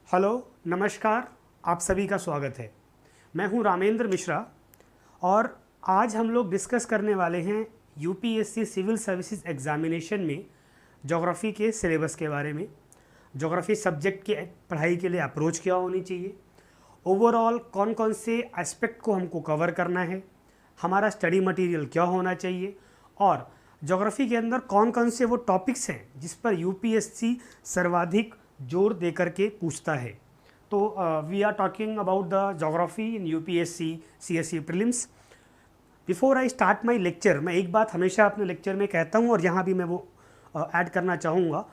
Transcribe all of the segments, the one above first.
Hello, नमस्कार। आप सभी का स्वागत है। मैं हूं रामेंद्र मिश्रा और आज हम लोग डिस्कस करने वाले हैं यूपीएससी सिविल सर्विसेज एग्जामिनेशन में ज्योग्राफी के सिलेबस के बारे में। ज्योग्राफी सब्जेक्ट की पढ़ाई के लिए अप्रोच क्या होनी चाहिए, ओवरऑल कौन कौन से एस्पेक्ट को हमको कवर करना है, हमारा स्टडी मटेरियल क्या होना चाहिए और ज्योग्राफी के अंदर कौन कौन से वो टॉपिक्स हैं जिस पर यूपीएससी सर्वाधिक जोर दे करके पूछता है। तो we are talking about the geography in UPSC CSE prelims. Before I start my lecture, मैं एक बात हमेशा अपने लेक्चर में कहता हूँ और यहाँ भी मैं वो ऐड करना चाहूँगा।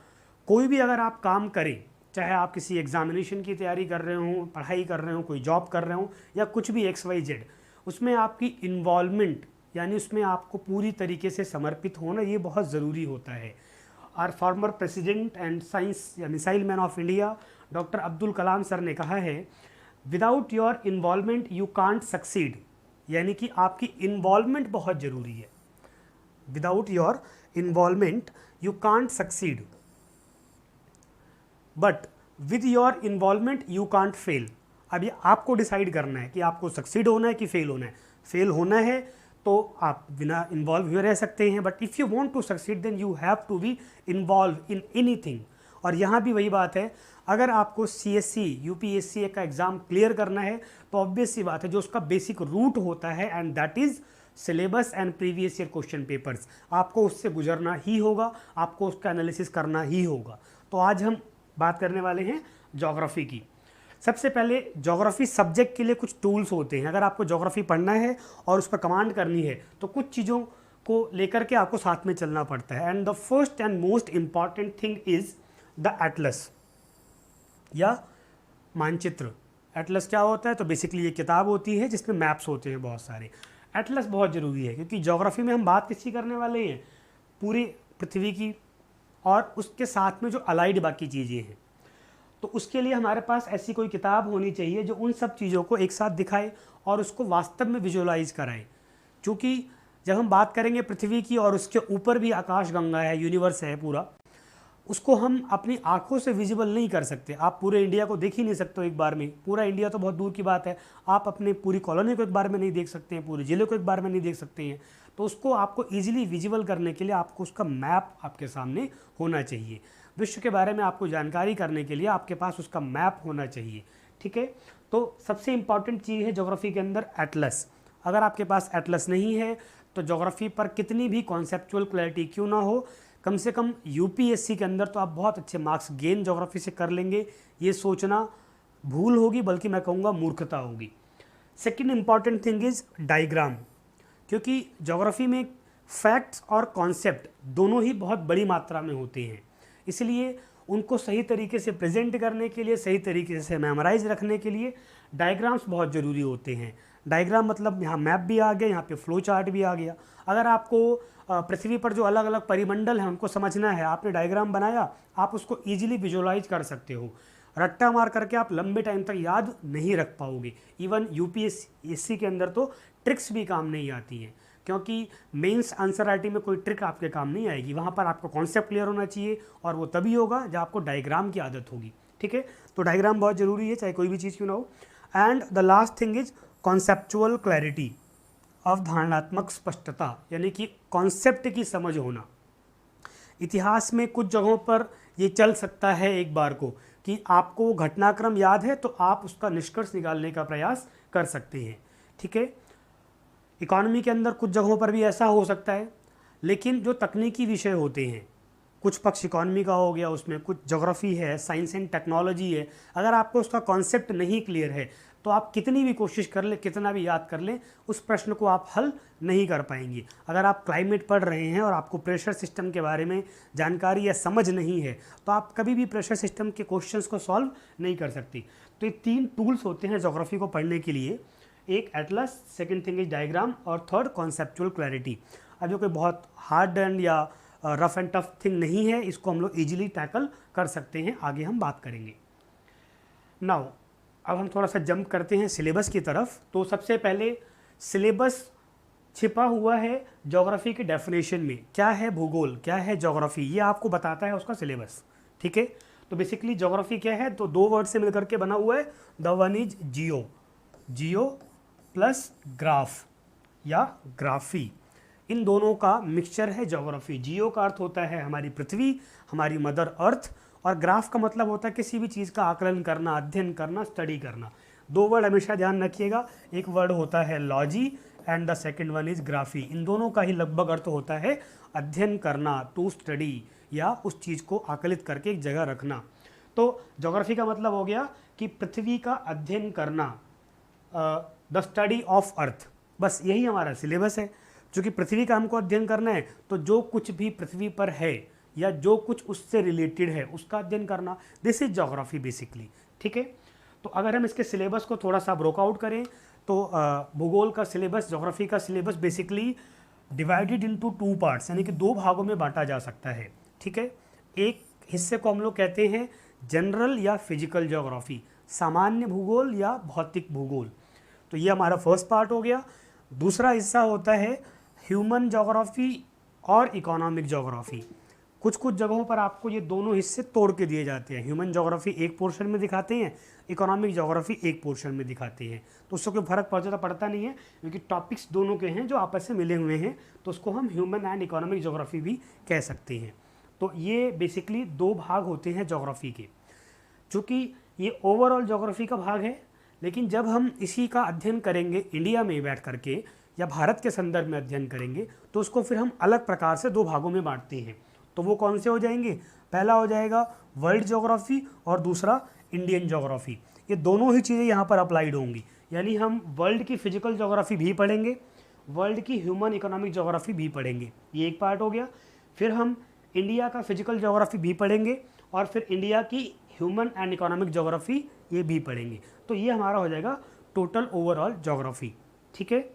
कोई भी अगर आप काम करें, चाहे आप किसी एग्जामिनेशन की तैयारी कर रहे हो, पढ़ाई कर रहे हो, कोई जॉब कर रहे हो या कुछ भी XYZ, उसमें आपकी इन्वॉल्वमेंट यानी उसमें आपको पूरी तरीके से समर्पित होना ये बहुत ज़रूरी होता है। Our former president and science या missile man of India doctor Abdul Kalam sir ने कहा है, without your involvement you can't succeed. यानी कि आपकी इन्वॉल्वमेंट बहुत ज़रूरी है। Without your involvement you can't succeed, but with your involvement you can't fail. अब ये आपको डिसाइड करना है कि आपको सक्सीड होना है कि फेल होना है। फेल होना है तो आप बिना इन्वॉल्व हुए रह सकते हैं, but if you want to succeed then you have to be involve in anything. और यहाँ भी वही बात है, अगर आपको CSE UPSC का एग्ज़ाम क्लियर करना है तो ऑब्वियस सी बात है जो उसका बेसिक रूट होता है and that is syllabus and previous year question papers, आपको उससे गुजरना ही होगा, आपको उसका एनालिसिस करना ही होगा। तो आज हम बात करने वाले हैं ज्योग्राफी की। सबसे पहले ज्योग्राफी सब्जेक्ट के लिए कुछ टूल्स होते हैं। अगर आपको ज्योग्राफी पढ़ना है और उस पर कमांड करनी है तो कुछ चीज़ों को लेकर के आपको साथ में चलना पड़ता है। And the first and most important thing is the Atlas या मानचित्र। एटलस क्या होता है? तो बेसिकली ये किताब होती है जिसमें मैप्स होते हैं बहुत सारे। एटलस बहुत ज़रूरी है क्योंकि ज्योग्राफी में हम बात किसकी करने वाले हैं? पूरी पृथ्वी की और उसके साथ में जो अलाइड बाकी चीज़ें हैं। तो उसके लिए हमारे पास ऐसी कोई किताब होनी चाहिए जो उन सब चीज़ों को एक साथ दिखाए और उसको वास्तव में विजुअलाइज कराए। क्योंकि जब हम बात करेंगे पृथ्वी की और उसके ऊपर भी आकाशगंगा है, यूनिवर्स है पूरा, उसको हम अपनी आंखों से विजिबल नहीं कर सकते। आप पूरे इंडिया को देख ही नहीं सकते हो एक बार में। पूरा इंडिया तो बहुत दूर की बात है, आप अपने पूरी कॉलोनी को एक बार में नहीं देख सकते हैं, पूरे ज़िले को एक बार में नहीं देख सकते हैं। तो उसको आपको ईजिली विजिबल करने के लिए आपको उसका मैप आपके सामने होना चाहिए। विश्व के बारे में आपको जानकारी करने के लिए आपके पास उसका मैप होना चाहिए। ठीक है, तो सबसे इम्पॉर्टेंट चीज़ है ज्योग्राफी के अंदर एटलस। अगर आपके पास एटलस नहीं है तो ज्योग्राफी पर कितनी भी कॉन्सेप्चुअल क्लैरिटी क्यों ना हो, कम से कम यूपीएससी के अंदर तो आप बहुत अच्छे मार्क्स गेन ज्योग्राफी से कर लेंगे, ये सोचना भूल होगी, बल्कि मैं कहूँगा मूर्खता होगी। Second important thing is diagram, क्योंकि ज्योग्राफी में फैक्ट्स और कॉन्सेप्ट दोनों ही बहुत बड़ी मात्रा में होते हैं, इसलिए उनको सही तरीके से प्रेजेंट करने के लिए, सही तरीके से मेमोराइज रखने के लिए डायग्राम्स बहुत ज़रूरी होते हैं। डायग्राम मतलब यहाँ मैप भी आ गया, यहाँ पे फ्लो चार्ट भी आ गया। अगर आपको पृथ्वी पर जो अलग अलग परिमंडल हैं उनको समझना है, आपने डायग्राम बनाया, आप उसको ईजिली विजुअलाइज कर सकते हो। रट्टा मार करके आप लंबे टाइम तक याद नहीं रख पाओगे। इवन यूपीएससी के अंदर तो ट्रिक्स भी काम नहीं आती हैं, क्योंकि मेंस आंसर राइटिंग में कोई ट्रिक आपके काम नहीं आएगी। वहाँ पर आपको कॉन्सेप्ट क्लियर होना चाहिए और वो तभी होगा जब आपको डायग्राम की आदत होगी। ठीक है, तो डायग्राम बहुत ज़रूरी है, चाहे कोई भी चीज़ क्यों ना हो। And the last thing is conceptual clarity, अवधारणात्मक स्पष्टता, यानी कि कॉन्सेप्ट की समझ होना। इतिहास में कुछ जगहों पर ये चल सकता है एक बार को कि आपको घटनाक्रम याद है तो आप उसका निष्कर्ष निकालने का प्रयास कर सकते हैं। ठीक है, इकॉनमी के अंदर कुछ जगहों पर भी ऐसा हो सकता है, लेकिन जो तकनीकी विषय होते हैं, कुछ पक्ष इकॉनमी का हो गया, उसमें कुछ ज्योग्राफी है, साइंस एंड टेक्नोलॉजी है, अगर आपको उसका कॉन्सेप्ट नहीं क्लियर है तो आप कितनी भी कोशिश कर लें, कितना भी याद कर लें, उस प्रश्न को आप हल नहीं कर पाएंगे। अगर आप क्लाइमेट पढ़ रहे हैं और आपको प्रेशर सिस्टम के बारे में जानकारी या समझ नहीं है तो आप कभी भी प्रेशर सिस्टम के क्वेश्चंस को सॉल्व नहीं कर सकती। तो ये 3 टूल्स होते हैं ज्योग्राफी को पढ़ने के लिए, एक Atlas, second thing is diagram और थर्ड कॉन्सेप्चुअल क्लैरिटी। अब जो कोई बहुत हार्ड एंड या रफ एंड टफ थिंग नहीं है, इसको हम लोग इजीली टैकल कर सकते हैं, आगे हम बात करेंगे। नाउ अब हम थोड़ा सा जंप करते हैं सिलेबस की तरफ। तो सबसे पहले सिलेबस छिपा हुआ है ज्योग्राफी के डेफिनेशन में। क्या है भूगोल, क्या है ज्योग्राफी, ये आपको बताता है उसका सिलेबस। ठीक है, तो बेसिकली ज्योग्राफी क्या है, तो दो वर्ड से मिलकर के बना हुआ है। The one is Jio, Jio plus graph या ग्राफी, इन दोनों का मिक्सचर है ज्योग्राफी। जियो का अर्थ होता है हमारी पृथ्वी, हमारी मदर अर्थ, और ग्राफ का मतलब होता है किसी भी चीज़ का आकलन करना, अध्ययन करना, स्टडी करना। दो वर्ड हमेशा ध्यान रखिएगा, एक वर्ड होता है logy and the second one is graphy. इन दोनों का ही लगभग अर्थ होता है अध्ययन करना, टू स्टडी, या उस चीज़ को आकलित करके एक जगह रखना। तो ज्योग्राफी का मतलब हो गया कि पृथ्वी का अध्ययन करना, द स्टडी ऑफ अर्थ, बस यही हमारा सिलेबस है। चूँकि पृथ्वी का हमको अध्ययन करना है तो जो कुछ भी पृथ्वी पर है या जो कुछ उससे रिलेटेड है उसका अध्ययन करना, दिस इज ज्योग्राफी बेसिकली। ठीक है, तो अगर हम इसके सिलेबस को थोड़ा सा ब्रोकआउट करें तो भूगोल का सिलेबस, ज्योग्राफी का syllabus basically divided into two parts, यानी कि दो भागों में बांटा जा सकता है। ठीक है, एक हिस्से को हम लोग कहते हैं जनरल या फिजिकल ज्योग्राफी, सामान्य भूगोल या भौतिक भूगोल, तो ये हमारा फर्स्ट पार्ट हो गया। दूसरा हिस्सा होता है ह्यूमन ज्योग्राफी और इकोनॉमिक ज्योग्राफी। कुछ कुछ जगहों पर आपको ये दोनों हिस्से तोड़ के दिए जाते हैं, ह्यूमन ज्योग्राफी एक पोर्शन में दिखाते हैं, इकोनॉमिक ज्योग्राफी एक पोर्शन में दिखाते हैं। तो उससे कोई फर्क पड़ता नहीं है, क्योंकि टॉपिक्स दोनों के हैं जो आपस में मिले हुए हैं, तो उसको हम ह्यूमन एंड इकोनॉमिक ज्योग्राफी भी कह सकते हैं। तो ये बेसिकली दो भाग होते हैं ज्योग्राफी के। चूँकि ये ओवरऑल ज्योग्राफी का भाग है, लेकिन जब हम इसी का अध्ययन करेंगे इंडिया में बैठ करके या भारत के संदर्भ में अध्ययन करेंगे, तो उसको फिर हम अलग प्रकार से दो भागों में बांटते हैं। तो वो कौन से हो जाएंगे, पहला हो जाएगा वर्ल्ड ज्योग्राफी और दूसरा इंडियन ज्योग्राफी। ये दोनों ही चीज़ें यहाँ पर अप्लाइड होंगी, यानी हम वर्ल्ड की फिजिकल ज्योग्राफी भी पढ़ेंगे, वर्ल्ड की ह्यूमन इकोनॉमिक ज्योग्राफी भी पढ़ेंगे, ये एक पार्ट हो गया। फिर हम इंडिया का फिजिकल ज्योग्राफी भी पढ़ेंगे और फिर इंडिया की ह्यूमन एंड इकोनॉमिक ज्योग्राफी ये भी पढ़ेंगे। तो ये हमारा हो जाएगा टोटल ओवरऑल ज्योग्राफी। ठीक है,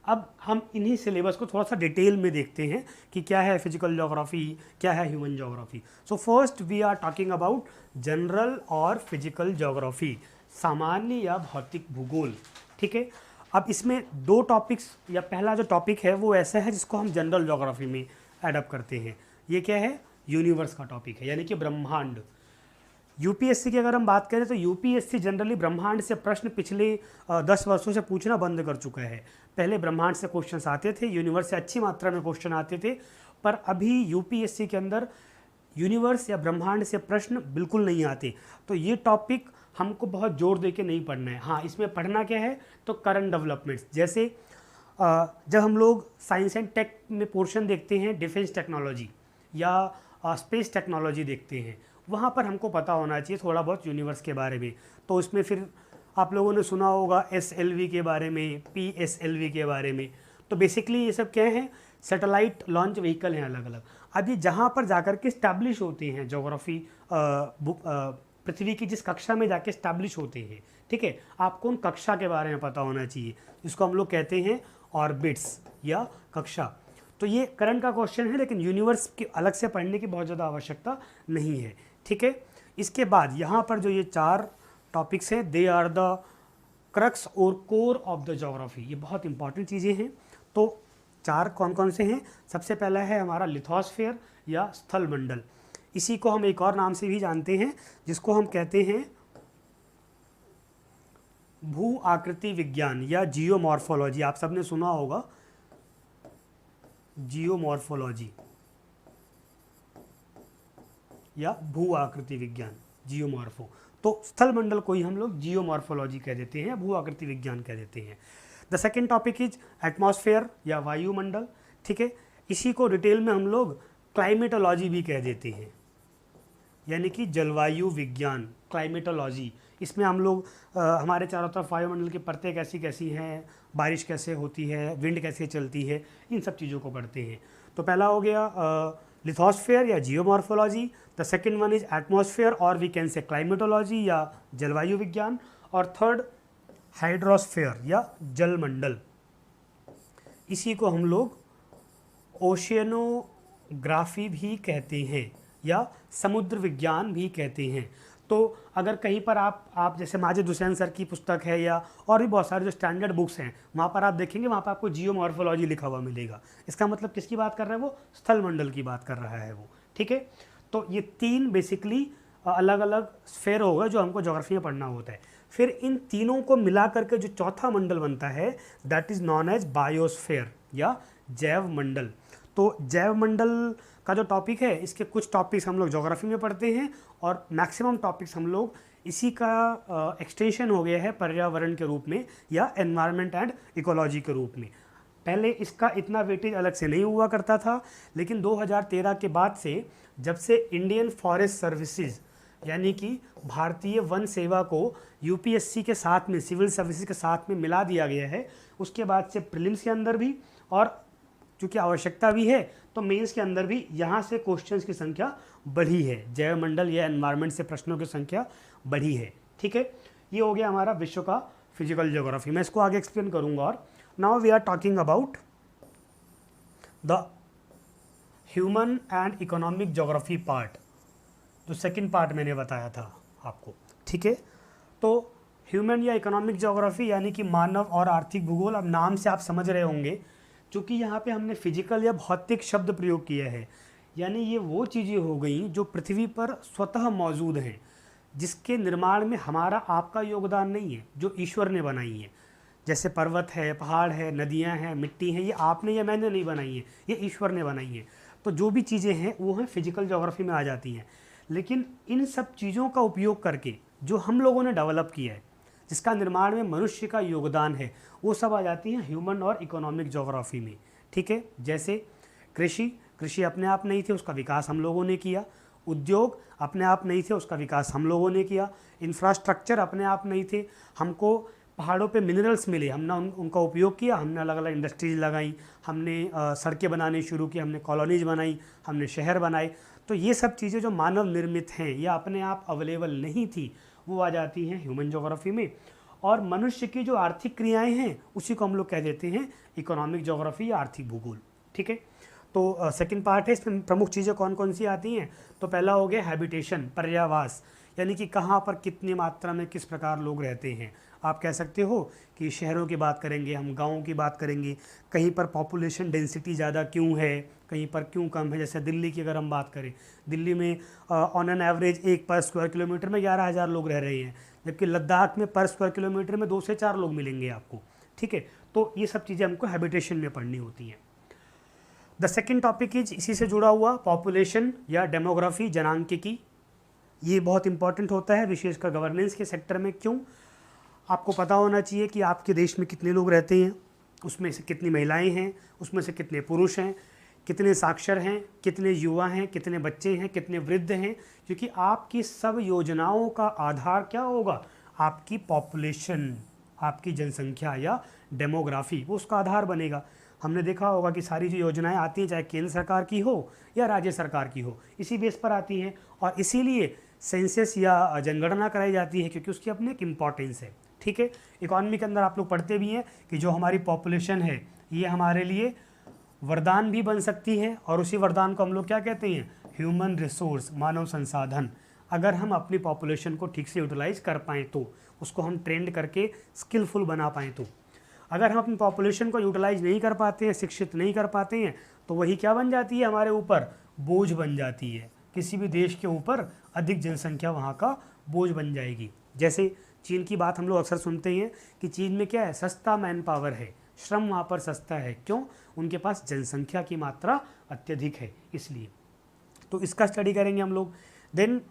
अब हम इन्हीं सिलेबस को थोड़ा सा डिटेल में देखते हैं कि क्या है फिजिकल ज्योग्राफी, क्या है human geography. So first we are talking about general और फिजिकल ज्योग्राफी, सामान्य या भौतिक भूगोल। ठीक है, अब इसमें दो टॉपिक्स, या पहला जो टॉपिक है वो ऐसा है जिसको हम जनरल ज्योग्राफी में एडअप करते हैं। ये क्या है, यूनिवर्स का टॉपिक है, यानी कि ब्रह्मांड। यूपीएससी की अगर हम बात करें तो यूपीएससी जनरली ब्रह्मांड से प्रश्न पिछले 10 वर्षों से पूछना बंद कर चुका है। पहले ब्रह्मांड से क्वेश्चंस आते थे, यूनिवर्स से अच्छी मात्रा में क्वेश्चन आते थे, पर अभी यूपीएससी के अंदर यूनिवर्स या ब्रह्मांड से प्रश्न बिल्कुल नहीं आते। तो ये टॉपिक हमको बहुत जोर दे के नहीं पढ़ना है। हाँ, इसमें पढ़ना क्या है, तो करंट डेवलपमेंट्स, जैसे जब हम लोग साइंस एंड टेक में पोर्शन देखते हैं, डिफेंस टेक्नोलॉजी या स्पेस टेक्नोलॉजी देखते हैं, वहाँ पर हमको पता होना चाहिए थोड़ा बहुत यूनिवर्स के बारे में। तो उसमें फिर आप लोगों ने सुना होगा SLV के बारे में, PSLV के बारे में। तो बेसिकली ये सब क्या है, सैटेलाइट लॉन्च व्हीकल हैं अलग अलग। अब ये जहाँ पर जाकर के स्टैब्लिश होते हैं ज्योग्राफी, पृथ्वी की जिस कक्षा में जाके स्टैब्लिश होते हैं, ठीक है, आपको उन कक्षा के बारे में पता होना चाहिए, जिसको हम लोग कहते हैं ऑर्बिट्स या कक्षा। तो ये करंट का क्वेश्चन है, लेकिन यूनिवर्स की अलग से पढ़ने की बहुत ज़्यादा आवश्यकता नहीं है। ठीक है, इसके बाद यहाँ पर जो ये 4 टॉपिक्स हैं, दे आर द क्रक्स और कोर ऑफ द ज्योग्राफी, ये बहुत इंपॉर्टेंट चीज़ें हैं। तो 4 कौन कौन से हैं, सबसे पहला है हमारा लिथोस्फीयर या स्थल मंडल। इसी को हम एक और नाम से भी जानते हैं, जिसको हम कहते हैं भू आकृति विज्ञान या जियोमॉर्फोलॉजी। आप सबने सुना होगा जियोमॉर्फोलॉजी या भू आकृति विज्ञान, जियोमॉर्फो। तो स्थल मंडल को ही हम लोग जियोमॉर्फोलॉजी कह देते हैं, भू आकृति विज्ञान कह देते हैं। The second topic is atmosphere या वायुमंडल। ठीक है, इसी को डिटेल में हम लोग क्लाइमेटोलॉजी भी कह देते हैं, यानी कि जलवायु विज्ञान, क्लाइमेटोलॉजी। इसमें हम लोग हमारे चारों तरफ वायुमंडल की परतें कैसी कैसी हैं, बारिश कैसे होती है, विंड कैसे चलती है, इन सब चीज़ों को पढ़ते हैं। तो पहला हो गया लिथोस्फेयर या geomorphology, the second one is atmosphere और वी कैन से क्लाइमेटोलॉजी या जलवायु विज्ञान, और थर्ड हाइड्रोस्फेयर या जलमंडल। इसी को हम लोग ओशियनोग्राफी भी कहते हैं या समुद्र विज्ञान भी कहते हैं। तो अगर कहीं पर आप जैसे माजिद हुसैन सर की पुस्तक है या और भी बहुत सारे जो स्टैंडर्ड बुक्स हैं, वहाँ पर आप देखेंगे, वहाँ पर आपको जियोमॉर्फोलॉजी लिखा हुआ मिलेगा। इसका मतलब किसकी बात कर रहा है वो, स्थल मंडल की बात कर रहा है वो। ठीक है, तो तो ये 3 बेसिकली अलग अलग स्फेयर होगा जो हमको ज्योग्राफी में पढ़ना होता है। फिर इन तीनों को मिला करके जो चौथा मंडल बनता है that is known as biosphere या जैव मंडल। तो जैव मंडल का जो टॉपिक है, इसके कुछ टॉपिक्स हम लोग ज्योग्राफी में पढ़ते हैं और मैक्सिमम टॉपिक्स हम लोग इसी का एक्सटेंशन हो गया है पर्यावरण के रूप में या एनवायरनमेंट एंड इकोलॉजी के रूप में। पहले इसका इतना वेटेज अलग से नहीं हुआ करता था, लेकिन 2013 के बाद से जब से इंडियन फॉरेस्ट सर्विसेज यानी कि भारतीय वन सेवा को यूपीएससी के साथ में, सिविल सर्विसेज के साथ में मिला दिया गया है, उसके बाद से प्रीलिम्स के अंदर भी और चूँकि आवश्यकता भी है तो मेंस के अंदर भी यहाँ से क्वेश्चंस की संख्या बढ़ी है। जैव मंडल या एनवायरनमेंट से प्रश्नों की संख्या बढ़ी है। ठीक है, ये हो गया हमारा विश्व का फिजिकल ज्योग्राफी। मैं इसको आगे एक्सप्लेन करूँगा। और now we are talking about the human and economic geography part, जो सेकंड पार्ट मैंने बताया था आपको। ठीक है, तो ह्यूमन या इकोनॉमिक ज्योग्राफी यानी कि मानव और आर्थिक भूगोल। अब नाम से आप समझ रहे होंगे, क्योंकि यहाँ पे हमने फिजिकल या भौतिक शब्द प्रयोग किया है, यानी ये वो चीज़ें हो गई जो पृथ्वी पर स्वतः मौजूद हैं, जिसके निर्माण में हमारा आपका योगदान नहीं है, जो ईश्वर ने बनाई है। जैसे पर्वत है, पहाड़ है, नदियाँ हैं, मिट्टी है, ये आपने या मैंने नहीं बनाई है, ये ईश्वर ने बनाई है। तो जो भी चीज़ें हैं वो हैं फिजिकल ज्योग्राफी में आ जाती हैं। लेकिन इन सब चीज़ों का उपयोग करके जो हम लोगों ने डेवलप किया है, जिसका निर्माण में मनुष्य का योगदान है, वो सब आ जाती हैं ह्यूमन और इकोनॉमिक ज्योग्राफी में। ठीक है, जैसे कृषि अपने आप नहीं थे, उसका विकास हम लोगों ने किया। उद्योग अपने आप नहीं थे, उसका विकास हम लोगों ने किया। इंफ्रास्ट्रक्चर अपने आप नहीं थे, हमको पहाड़ों पे मिनरल्स मिले, हमने उनका उपयोग किया, हमने अलग अलग इंडस्ट्रीज लगाई, हमने सड़कें बनानी शुरू की, हमने कॉलोनीज बनाई, हमने शहर बनाए। तो ये सब चीज़ें जो मानव निर्मित हैं या अपने आप अवेलेबल नहीं थी, वो आ जाती हैं ह्यूमन ज्योग्राफी में। और मनुष्य की जो आर्थिक क्रियाएं हैं उसी को हम लोग कह देते हैं इकोनॉमिक ज्योग्राफी या आर्थिक भूगोल। ठीक है, तो सेकंड पार्ट है, इसमें प्रमुख चीज़ें कौन कौन सी आती हैं। तो पहला हो गया हैबिटेशन, पर्यावास, यानी कि कहाँ पर कितनी मात्रा में किस प्रकार लोग रहते हैं। आप कह सकते हो कि शहरों की बात करेंगे, हम गाँव की बात करेंगे, कहीं पर पॉपुलेशन डेंसिटी ज़्यादा क्यों है, कहीं पर क्यों कम है। जैसे दिल्ली की अगर हम बात करें, दिल्ली में ऑन एन एवरेज एक पर स्क्वायर किलोमीटर में 11,000 लोग रह रहे हैं, जबकि लद्दाख में पर स्क्वायर किलोमीटर में 2 से 4 लोग मिलेंगे आपको। ठीक है, तो ये सब चीज़ें हमको हैबिटेशन में पढ़नी होती हैं। द सेकेंड टॉपिक इज इसी से जुड़ा हुआ पॉपुलेशन या डेमोग्राफी, जनांकिकी। ये बहुत इंपॉर्टेंट होता है विशेषकर गवर्नेंस के सेक्टर में। क्यों? आपको पता होना चाहिए कि आपके देश में कितने लोग रहते हैं, उसमें से कितनी महिलाएं हैं, उसमें से कितने पुरुष हैं, कितने साक्षर हैं, कितने युवा हैं, कितने बच्चे हैं, कितने वृद्ध हैं। क्योंकि आपकी सब योजनाओं का आधार क्या होगा, आपकी पॉपुलेशन, आपकी जनसंख्या या डेमोग्राफी, वो उसका आधार बनेगा। हमने देखा होगा कि सारी जो योजनाएं आती हैं, चाहे केंद्र सरकार की हो या राज्य सरकार की हो, इसी बेस पर आती हैं। और इसीलिए सेंसस या जनगणना कराई जाती है, क्योंकि उसकी अपनी एक इम्पॉर्टेंस है। ठीक है, इकॉनमी के अंदर आप लोग पढ़ते भी हैं कि जो हमारी पॉपुलेशन है ये हमारे लिए वरदान भी बन सकती है, और उसी वरदान को हम लोग क्या कहते हैं, ह्यूमन रिसोर्स, मानव संसाधन। अगर हम अपनी पॉपुलेशन को ठीक से यूटिलाइज कर पाएँ तो, उसको हम ट्रेंड करके स्किलफुल बना पाएँ तो। अगर हम अपनी पॉपुलेशन को यूटिलाइज नहीं कर पाते हैं, शिक्षित नहीं कर पाते हैं, तो वही क्या बन जाती है, हमारे ऊपर बोझ बन जाती है। किसी भी देश के ऊपर अधिक जनसंख्या वहाँ का बोझ बन जाएगी। जैसे चीन की बात हम लोग अक्सर सुनते हैं कि चीन में क्या है, सस्ता मैन पावर है, श्रम वहाँ पर सस्ता है। क्यों? उनके पास जनसंख्या की मात्रा अत्यधिक है, इसलिए। तो इसका स्टडी करेंगे हम लोग। देन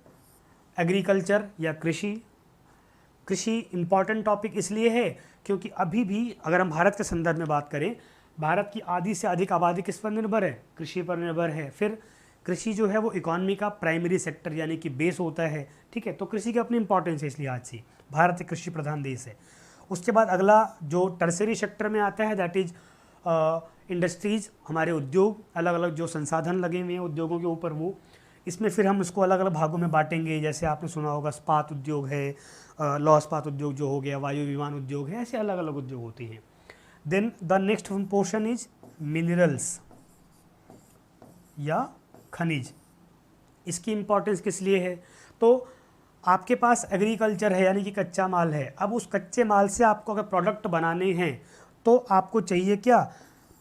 एग्रीकल्चर या कृषि इम्पॉर्टेंट टॉपिक इसलिए है क्योंकि अभी भी अगर हम भारत के संदर्भ में बात करें, भारत की आधी से अधिक आबादी किस पर निर्भर है, कृषि पर निर्भर है। फिर कृषि जो है वो इकॉनमी का प्राइमरी सेक्टर यानी कि बेस होता है। ठीक है, तो कृषि की अपनी इंपॉर्टेंस है, इसलिए आज से भारत एक कृषि प्रधान देश है। उसके बाद अगला जो टर्सरी सेक्टर में आता है दैट इज इंडस्ट्रीज, हमारे उद्योग, अलग अलग जो संसाधन लगे हुए हैं उद्योगों के ऊपर, वो इसमें फिर हम इसको अलग अलग भागों में बांटेंगे। जैसे आपने सुना होगा इस्पात उद्योग है, लौह इस्पात उद्योग जो हो गया, वायु विमान उद्योग है, ऐसे अलग अलग उद्योग होते हैं। Then the next portion is minerals या खनिज। इसकी इम्पोर्टेंस किस लिए है, तो आपके पास एग्रीकल्चर है यानी कि कच्चा माल है। अब उस कच्चे माल से आपको अगर प्रोडक्ट बनाने हैं तो आपको चाहिए क्या,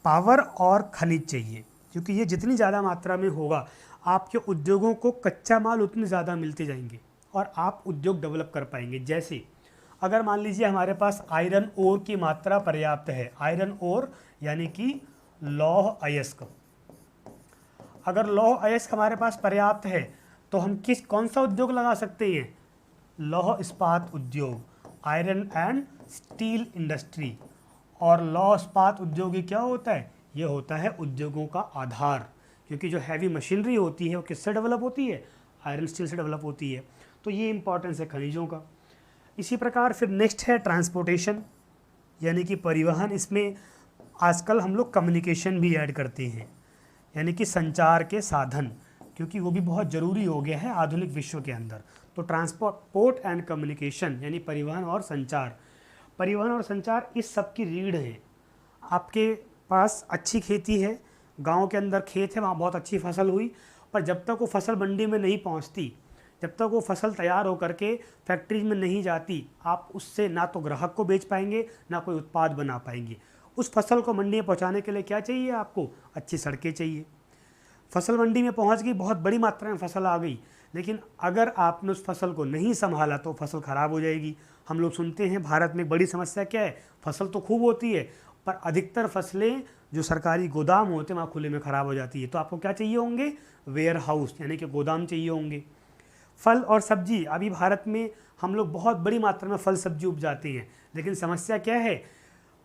पावर और खनिज चाहिए, क्योंकि ये जितनी ज़्यादा मात्रा में होगा, आपके उद्योगों को कच्चा माल उतने ज़्यादा मिलते जाएंगे और आप उद्योग डेवलप कर पाएंगे। जैसे अगर मान लीजिए हमारे पास आयरन ओर की मात्रा पर्याप्त है, आयरन ओर यानी कि लौह अयस्क, अगर लौह अयस्क हमारे पास पर्याप्त है तो हम कौन सा उद्योग लगा सकते हैं? लौह इस्पात उद्योग, आयरन एंड स्टील इंडस्ट्री। और लौह इस्पात उद्योग क्या होता है? ये होता है उद्योगों का आधार, क्योंकि जो हैवी मशीनरी होती है वो किससे डेवलप होती है? आयरन स्टील से डेवलप होती है। तो ये इंपॉर्टेंस है खनिजों का। इसी प्रकार फिर नेक्स्ट है ट्रांसपोर्टेशन यानी कि परिवहन। इसमें आजकल हम लोग कम्युनिकेशन भी ऐड करते हैं, यानी कि संचार के साधन, क्योंकि वो भी बहुत ज़रूरी हो गया है आधुनिक विश्व के अंदर। तो ट्रांसपोर्ट एंड कम्युनिकेशन यानी परिवहन और संचार, परिवहन और संचार इस सब की रीढ़ है। आपके पास अच्छी खेती है, गांव के अंदर खेत है, वहाँ बहुत अच्छी फसल हुई, पर जब तक वो फसल मंडी में नहीं पहुँचती, जब तक वो फसल तैयार होकर के फैक्ट्रीज में नहीं जाती, आप उससे ना तो ग्राहक को बेच पाएंगे ना कोई उत्पाद बना पाएंगे। उस फसल को मंडी में पहुँचाने के लिए क्या चाहिए? आपको अच्छी सड़कें चाहिए। फसल मंडी में पहुँच गई, बहुत बड़ी मात्रा में फसल आ गई, लेकिन अगर आपने उस फसल को नहीं संभाला तो फसल ख़राब हो जाएगी। हम लोग सुनते हैं भारत में बड़ी समस्या क्या है? फसल तो खूब होती है पर अधिकतर फसलें जो सरकारी गोदाम होते हैं वहाँ खुले में ख़राब हो जाती है। तो आपको क्या चाहिए होंगे? वेयर हाउस यानी कि गोदाम चाहिए होंगे। फल और सब्जी, अभी भारत में हम लोग बहुत बड़ी मात्रा में फल सब्जी उपजाते हैं, लेकिन समस्या क्या है?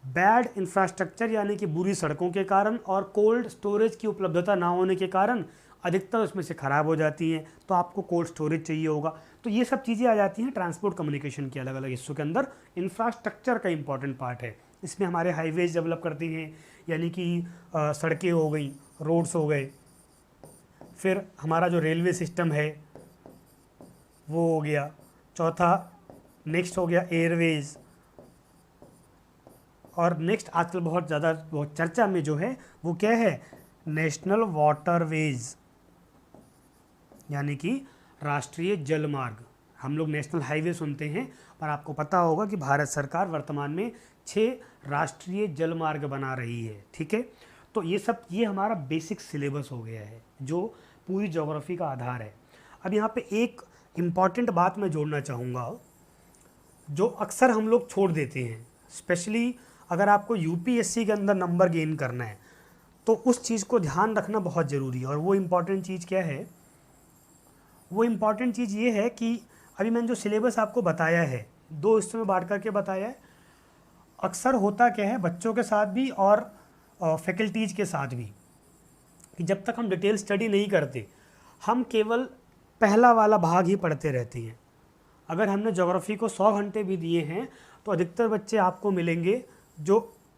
बैड इंफ्रास्ट्रक्चर यानी कि बुरी सड़कों के कारण और कोल्ड स्टोरेज की उपलब्धता ना होने के कारण अधिकतर उसमें से ख़राब हो जाती हैं। तो आपको कोल्ड स्टोरेज चाहिए होगा। तो ये सब चीज़ें आ जाती हैं ट्रांसपोर्ट कम्युनिकेशन के अलग अलग हिस्सों के अंदर। इंफ्रास्ट्रक्चर का इंपॉर्टेंट पार्ट है। इसमें हमारे हाईवेज डेवलप करते हैं, यानी कि सड़कें हो गई, रोड्स हो गए, फिर हमारा जो रेलवे सिस्टम है वो हो गया। चौथा नेक्स्ट हो गया एयरवेज। और नेक्स्ट आजकल बहुत ज़्यादा बहुत चर्चा में जो है वो क्या है? नेशनल वाटरवेज यानी कि राष्ट्रीय जल मार्ग। हम लोग नेशनल हाईवे सुनते हैं, पर आपको पता होगा कि भारत सरकार वर्तमान में 6 राष्ट्रीय जल मार्ग बना रही है। ठीक है, तो ये हमारा बेसिक सिलेबस हो गया है जो पूरी ज्योग्राफी का आधार है। अब यहाँ पे एक इम्पॉर्टेंट बात मैं जोड़ना चाहूँगा जो अक्सर हम लोग छोड़ देते हैं, स्पेशली अगर आपको यूपीएससी के अंदर नंबर गेन करना है तो उस चीज़ को ध्यान रखना बहुत ज़रूरी है। और वो इम्पॉर्टेंट चीज़ क्या है? वो इम्पॉर्टेंट चीज़ ये है कि अभी मैंने जो सिलेबस आपको बताया है, 2 हिस्सों में बांट करके बताया है। अक्सर होता क्या है बच्चों के साथ भी और फैकल्टीज़ के साथ भी, कि जब तक हम डिटेल स्टडी नहीं करते हम केवल पहला वाला भाग ही पढ़ते रहते हैं। अगर हमने ज्योग्राफी को 100 घंटे भी दिए हैं तो अधिकतर बच्चे आपको मिलेंगे जो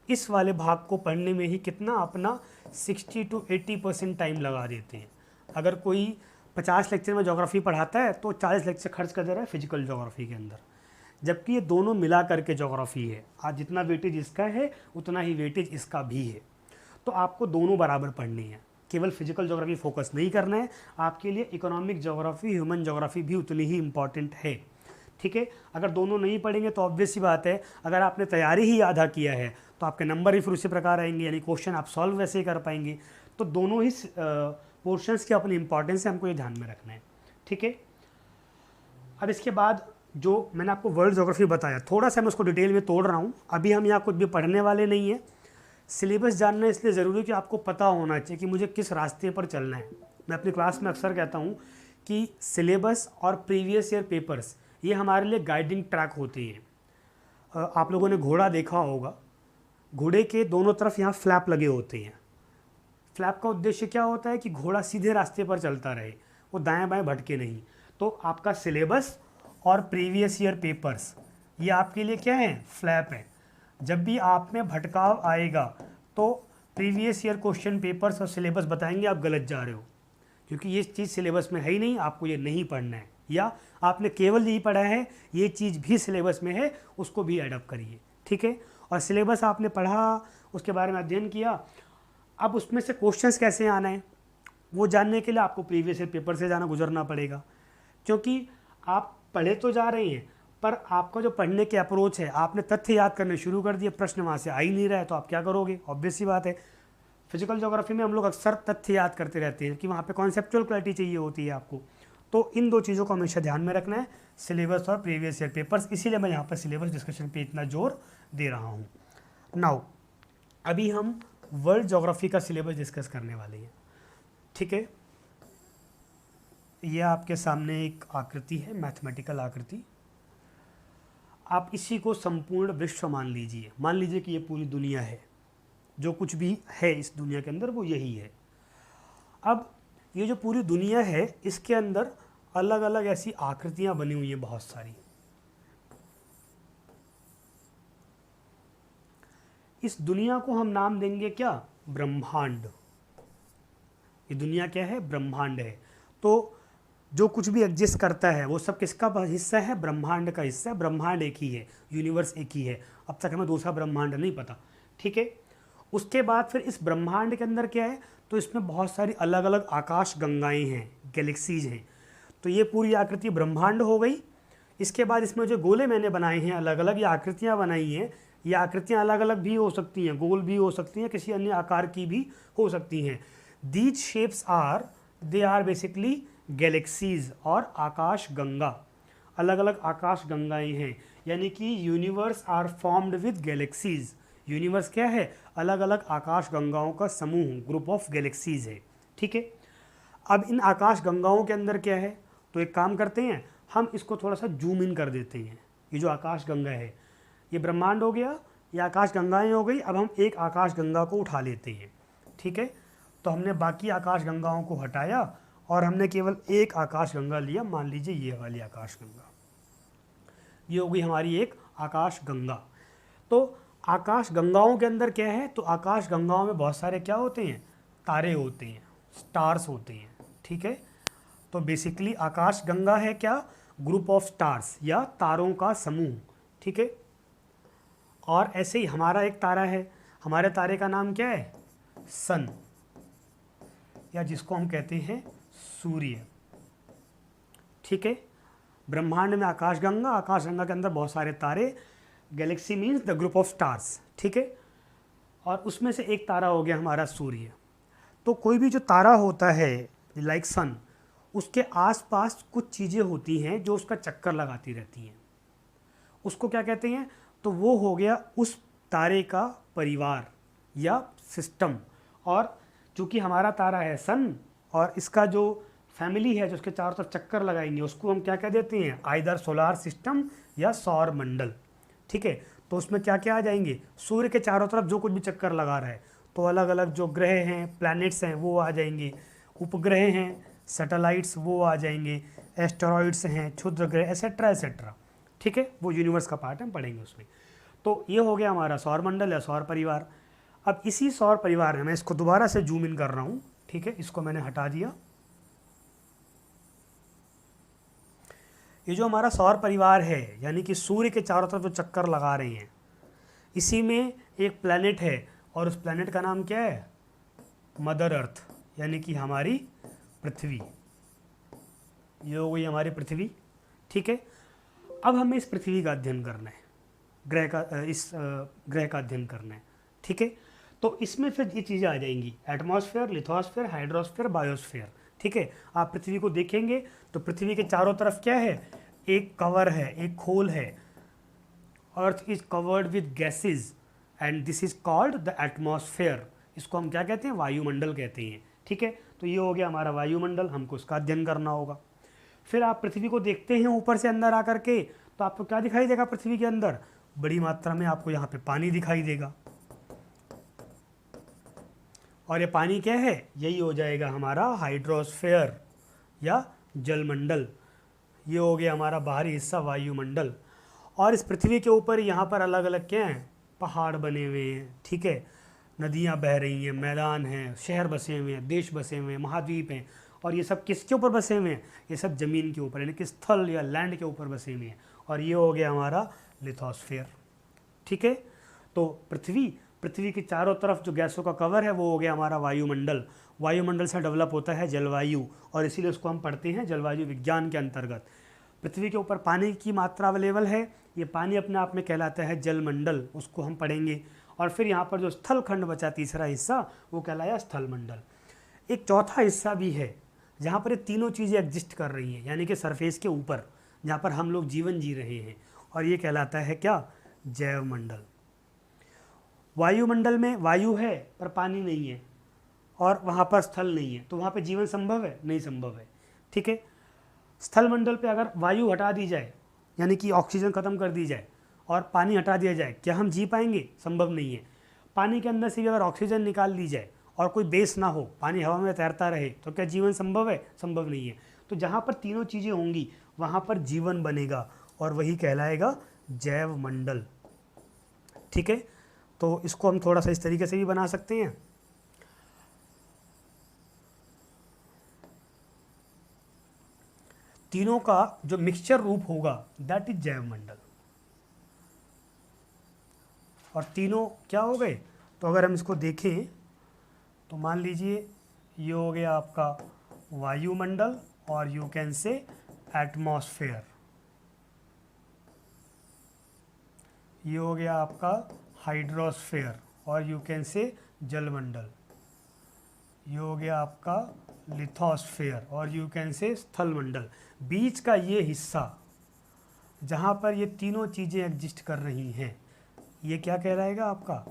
इस वाले भाग को पढ़ने में ही कितना अपना 60 to 80% टाइम लगा देते हैं। अगर कोई 50 लेक्चर में ज्योग्राफी पढ़ाता है तो 40 लेक्चर खर्च कर दे रहा है फिजिकल ज्योग्राफी के अंदर, जबकि ये दोनों मिला करके ज्योग्राफी है। आज जितना वेटेज इसका है उतना ही वेटेज इसका भी है। तो आपको दोनों बराबर पढ़नी है, केवल फिजिकल ज्योग्राफी फोकस नहीं करना है। आपके लिए इकोनॉमिक ज्योग्राफी, ह्यूमन ज्योग्राफी भी उतनी ही इम्पॉर्टेंट है। ठीक है, अगर दोनों नहीं पढ़ेंगे तो ऑब्वियस सी बात है, अगर आपने तैयारी ही आधा किया है तो आपके नंबर ही फिर उसी प्रकार आएंगे, यानी क्वेश्चन आप सॉल्व वैसे ही कर पाएंगे। तो दोनों ही पोर्शंस की अपनी इंपॉर्टेंस है, हमको ये ध्यान में रखना है। ठीक है, अब इसके बाद जो मैंने आपको वर्ल्ड ज्योग्राफी बताया, थोड़ा सा मैं उसको डिटेल में तोड़ रहा हूँ। अभी हम यहाँ कुछ भी पढ़ने वाले नहीं है। सिलेबस जानना इसलिए ज़रूरी है कि आपको पता होना चाहिए कि मुझे किस रास्ते पर चलना है। मैं अपनी क्लास में अक्सर कहता हूँ कि सिलेबस और प्रीवियस ईयर पेपर्स ये हमारे लिए गाइडिंग ट्रैक होते हैं। आप लोगों ने घोड़ा देखा होगा, घोड़े के दोनों तरफ यहाँ फ्लैप लगे होते हैं। फ्लैप का उद्देश्य क्या होता है कि घोड़ा सीधे रास्ते पर चलता रहे, वो दाएं बाएं भटके नहीं। तो आपका सिलेबस और प्रीवियस ईयर पेपर्स ये आपके लिए क्या है? फ्लैप है। जब भी आप में भटकाव आएगा तो प्रीवियस ईयर क्वेश्चन पेपर्स और सिलेबस बताएंगे आप गलत जा रहे हो, क्योंकि ये चीज़ सिलेबस में है ही नहीं, आपको ये नहीं पढ़ना है, या आपने केवल यही पढ़ा है, ये चीज़ भी सिलेबस में है, उसको भी एडअप करिए। ठीक है, और सिलेबस आपने पढ़ा, उसके बारे में अध्ययन किया, अब उसमें से क्वेश्चंस कैसे आना है वो जानने के लिए आपको प्रीवियस ईयर पेपर से गुजरना पड़ेगा। क्योंकि आप पढ़े तो जा रहे हैं पर आपका जो पढ़ने के अप्रोच है, आपने तथ्य याद करने शुरू कर दिए, प्रश्न वहाँ से आ ही नहीं रहा है, तो आप क्या करोगे? ऑब्वियस सी बात है, फिजिकल ज्योग्राफी में हम लोग अक्सर तथ्य याद करते रहते हैं कि वहाँ पे कॉन्सेप्चुअल क्लैरिटी चाहिए होती है आपको, तो इन दो चीज़ों को हमेशा ध्यान में रखना है, सिलेबस और प्रीवियस ईयर पेपर्स, इसीलिए मैं यहाँ पर सिलेबस डिस्कशन पे इतना जोर दे रहा हूँ। नाउ अभी हम वर्ल्ड ज्योग्राफी का सिलेबस डिस्कस करने वाले हैं, ठीक है। यह आपके सामने एक आकृति है, मैथमेटिकल आकृति। आप इसी को संपूर्ण विश्व मान लीजिए कि ये पूरी दुनिया है, जो कुछ भी है इस दुनिया के अंदर वो यही है। अब ये जो पूरी दुनिया है इसके अंदर अलग अलग ऐसी आकृतियां बनी हुई हैं बहुत सारी। इस दुनिया को हम नाम देंगे क्या? ब्रह्मांड। ये दुनिया क्या है? ब्रह्मांड है। तो जो कुछ भी एग्जिस्ट करता है वो सब किसका हिस्सा है? ब्रह्मांड का हिस्सा है। ब्रह्मांड एक ही है, यूनिवर्स एक ही है, अब तक हमें दूसरा ब्रह्मांड नहीं पता, ठीक है। उसके बाद फिर इस ब्रह्मांड के अंदर क्या है? तो इसमें बहुत सारी अलग अलग आकाश गंगाएं हैं, गैलेक्सीज हैं। तो ये पूरी आकृति ब्रह्मांड हो गई। इसके बाद इसमें जो गोले मैंने बनाए हैं अलग अलग, ये आकृतियाँ बनाई हैं, ये आकृतियाँ अलग अलग भी हो सकती हैं, गोल भी हो सकती हैं, किसी अन्य आकार की भी हो सकती हैं। These shapes are, they are basically galaxies और आकाश गंगा, अलग अलग आकाश गंगाएं हैं। यानी कि universe are formed with galaxies. Universe क्या है? अलग अलग आकाश गंगाओं का समूह, ग्रुप ऑफ गैलेक्सीज है, ठीक है। अब इन आकाश गंगाओं के अंदर क्या है? तो एक काम करते हैं, हम इसको थोड़ा सा जूम इन कर देते हैं। ये जो आकाश गंगा है, ये ब्रह्मांड हो गया, ये आकाश गंगाएं हो गई। अब हम एक आकाश गंगा को उठा लेते हैं, ठीक है। तो हमने बाकी आकाश गंगाओं को हटाया और हमने केवल एक आकाश गंगा लिया, मान लीजिए ये वाली आकाश गंगा, ये हो गई हमारी एक आकाश गंगा। तो आकाश गंगाओं के अंदर क्या है? तो आकाश गंगाओं में बहुत सारे क्या होते हैं? तारे होते हैं, स्टार्स होते हैं, ठीक है। तो बेसिकली आकाश गंगा है क्या? ग्रुप ऑफ स्टार्स या तारों का समूह, ठीक है। और ऐसे ही हमारा एक तारा है, हमारे तारे का नाम क्या है? सन, या जिसको हम कहते हैं सूर्य, ठीक है। ब्रह्मांड में आकाश गंगा के अंदर बहुत सारे तारे, Galaxy means the group of stars, ठीक है। और उसमें से एक तारा हो गया हमारा सूर्य। तो कोई भी जो तारा होता है लाइक सन, उसके आसपास कुछ चीज़ें होती हैं जो उसका चक्कर लगाती रहती हैं, उसको क्या कहते हैं? तो वो हो गया उस तारे का परिवार या सिस्टम। और चूँकि हमारा तारा है सन और इसका जो फैमिली है जो उसके चारों तरफ चक्कर लगाएंगे, उसको हम क्या कह देते हैं? आइदर सोलार सिस्टम या सौर मंडल, ठीक है। तो उसमें क्या क्या आ जाएंगे? सूर्य के चारों तरफ जो कुछ भी चक्कर लगा रहा है, तो अलग अलग जो ग्रह हैं, प्लैनेट्स हैं, वो आ जाएंगे। उपग्रह हैं, सैटेलाइट्स, वो आ जाएंगे। एस्टेरॉइड्स हैं, क्षुद्र ग्रह, एसेट्रा एसेट्रा, ठीक है। वो यूनिवर्स का पार्ट हम पढ़ेंगे उसमें। तो ये हो गया हमारा सौर मंडल या सौर परिवार। अब इसी सौर परिवार में मैं इसको दोबारा से जूम इन कर रहा हूँ, ठीक है। इसको मैंने हटा दिया। ये जो हमारा सौर परिवार है, यानी कि सूर्य के चारों तरफ जो चक्कर लगा रहे हैं, इसी में एक प्लैनेट है और उस प्लैनेट का नाम क्या है? मदर अर्थ, यानी कि हमारी पृथ्वी। ये हो गई हमारी पृथ्वी, ठीक है। अब हमें इस पृथ्वी का अध्ययन करना है, इस ग्रह का अध्ययन करना है, ठीक है। तो इसमें फिर ये चीज़ें आ जाएंगी, एटमॉस्फेयर, लिथोस्फेयर, हाइड्रोस्फेयर, बायोस्फेयर, ठीक है। आप पृथ्वी को देखेंगे तो पृथ्वी के चारों तरफ क्या है? एक कवर है, एक खोल है। Earth is covered with gases and this is called the atmosphere. इसको हम क्या कहते हैं? वायुमंडल कहते हैं, ठीक है। तो ये हो गया हमारा वायुमंडल, हमको इसका अध्ययन करना होगा। फिर आप पृथ्वी को देखते हैं ऊपर से अंदर आकर के, तो आपको क्या दिखाई देगा? पृथ्वी के अंदर बड़ी मात्रा में आपको यहाँ पे पानी दिखाई देगा। और ये पानी क्या है? यही हो जाएगा हमारा हाइड्रोस्फेयर या जलमंडल। ये हो गया हमारा बाहरी हिस्सा, वायुमंडल। और इस पृथ्वी के ऊपर यहाँ पर अलग अलग क्या हैं? पहाड़ बने हुए हैं, ठीक है। नदियाँ बह रही हैं, मैदान हैं, शहर बसे हुए हैं, देश बसे हुए हैं, महाद्वीप हैं। और ये सब किसके ऊपर बसे हुए हैं? ये सब ज़मीन के ऊपर, यानी कि स्थल या लैंड के ऊपर बसे हुए हैं। और ये हो गया हमारा लिथोस्फेयर, ठीक है। तो पृथ्वी के चारों तरफ जो गैसों का कवर है वो हो गया हमारा वायुमंडल। वायुमंडल से डेवलप होता है जलवायु, और इसीलिए उसको हम पढ़ते हैं जलवायु विज्ञान के अंतर्गत। पृथ्वी के ऊपर पानी की मात्रा अवेलेबल है, ये पानी अपने आप में कहलाता है जलमंडल, उसको हम पढ़ेंगे। और फिर यहाँ पर जो स्थल खंड बचा तीसरा हिस्सा वो कहलाया स्थल मंडल। एक चौथा हिस्सा भी है जहाँ पर ये तीनों चीज़ें एग्जिस्ट कर रही हैं, यानी कि सरफेस के ऊपर जहाँ पर हम लोग जीवन जी रहे हैं, और ये कहलाता है क्या, जैव मंडल। वायुमंडल में वायु है पर पानी नहीं है, और वहाँ पर स्थल नहीं है, तो वहाँ पे जीवन संभव है, नहीं संभव है। ठीक है, स्थल मंडल पे अगर वायु हटा दी जाए, यानी कि ऑक्सीजन ख़त्म कर दी जाए और पानी हटा दिया जाए, क्या हम जी पाएंगे? संभव नहीं है। पानी के अंदर से भी अगर ऑक्सीजन निकाल ली जाए और कोई बेस ना हो, पानी हवा में तैरता रहे, तो क्या जीवन संभव है? संभव नहीं है। तो जहाँ पर तीनों चीज़ें होंगी वहाँ पर जीवन बनेगा, और वही कहलाएगा जैव मंडल। ठीक है, तो इसको हम थोड़ा सा इस तरीके से भी बना सकते हैं। तीनों का जो मिक्सचर रूप होगा दैट इज जैव मंडल। और तीनों क्या हो गए? तो अगर हम इसको देखें तो मान लीजिए ये हो गया आपका वायुमंडल, और यू कैन से एटमॉस्फेयर। ये हो गया आपका हाइड्रोस्फेयर, और यू कैन से जलमंडल। ये हो गया आपका लिथोस्फेयर, और यू कैन से स्थल मंडल। बीच का ये हिस्सा जहाँ पर ये तीनों चीज़ें एग्जिस्ट कर रही हैं, ये क्या कहलाएगा आपका?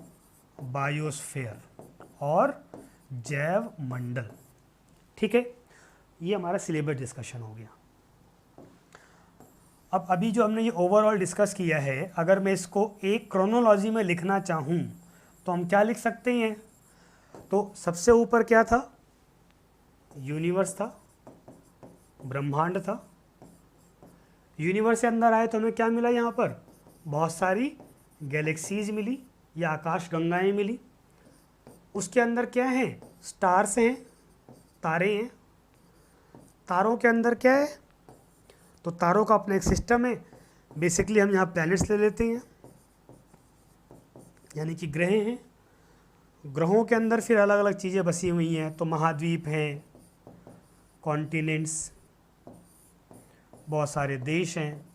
बायोस्फेयर और जैव मंडल। ठीक है, ये हमारा सिलेबस डिस्कशन हो गया। अब अभी जो हमने ये ओवरऑल डिस्कस किया है, अगर मैं इसको एक क्रोनोलॉजी में लिखना चाहूँ तो हम क्या लिख सकते हैं? तो सबसे ऊपर क्या था? यूनिवर्स था, ब्रह्मांड था। यूनिवर्स से अंदर आए तो हमें क्या मिला? यहाँ पर बहुत सारी गैलेक्सीज मिली या आकाश गंगाएं मिली। उसके अंदर क्या है? स्टार्स हैं, तारे हैं। तारों के अंदर क्या है? तो तारों का अपना एक सिस्टम है। बेसिकली हम यहाँ प्लैनेट्स ले लेते हैं, यानी कि ग्रह हैं। ग्रहों के अंदर फिर अलग अलग चीज़ें बसी हुई हैं, तो महाद्वीप हैं, कॉन्टिनेंट्स, बहुत सारे देश हैं।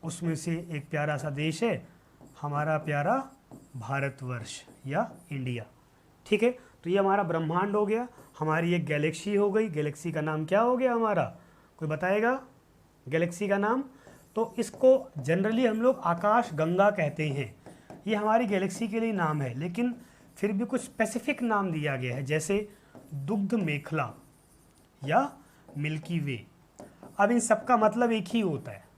उसमें से एक प्यारा सा देश है हमारा प्यारा भारतवर्ष या इंडिया। ठीक है, तो ये हमारा ब्रह्मांड हो गया, हमारी एक गैलेक्सी हो गई। गैलेक्सी का नाम क्या हो गया हमारा? कोई बताएगा गैलेक्सी का नाम? तो इसको जनरली हम लोग आकाश गंगा कहते हैं। ये हमारी गैलेक्सी के लिए नाम है, लेकिन फिर भी कुछ स्पेसिफिक नाम दिया गया है, जैसे दुग्ध मेखला या मिल्की वे। अब इन सब का मतलब एक ही होता है।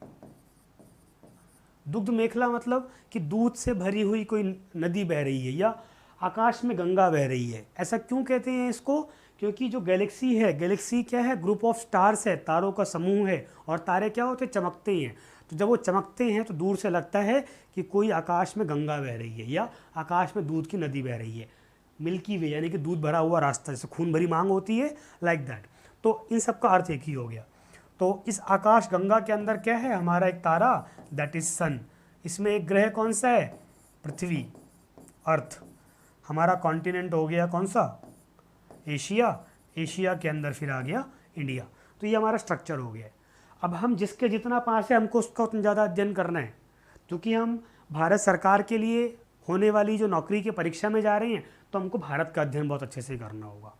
दुग्ध मेखला मतलब कि दूध से भरी हुई कोई नदी बह रही है, या आकाश में गंगा बह रही है। ऐसा क्यों कहते हैं इसको? क्योंकि जो गैलेक्सी है, गैलेक्सी क्या है? ग्रुप ऑफ स्टार्स है, तारों का समूह है। और तारे क्या होते हैं? चमकते हैं। तो जब वो चमकते हैं तो दूर से लगता है कि कोई आकाश में गंगा बह रही है या आकाश में दूध की नदी बह रही है। मिल्की वे यानी कि दूध भरा हुआ रास्ता, जैसे खून भरी मांग होती है, लाइक दैट। तो इन सब का अर्थ एक ही हो गया। तो इस आकाश गंगा के अंदर क्या है? हमारा एक तारा, दैट इज सन। इसमें एक ग्रह कौन सा है? पृथ्वी, अर्थ। हमारा कॉन्टिनेंट हो गया कौन सा? एशिया। एशिया के अंदर फिर आ गया इंडिया। तो ये हमारा स्ट्रक्चर हो गया है। अब हम जिसके जितना पास है हमको उसका उतना ज़्यादा अध्ययन करना है, क्योंकि हम भारत सरकार के लिए होने वाली जो नौकरी की परीक्षा में जा रहे हैं, तो हमको भारत का अध्ययन बहुत अच्छे से करना होगा।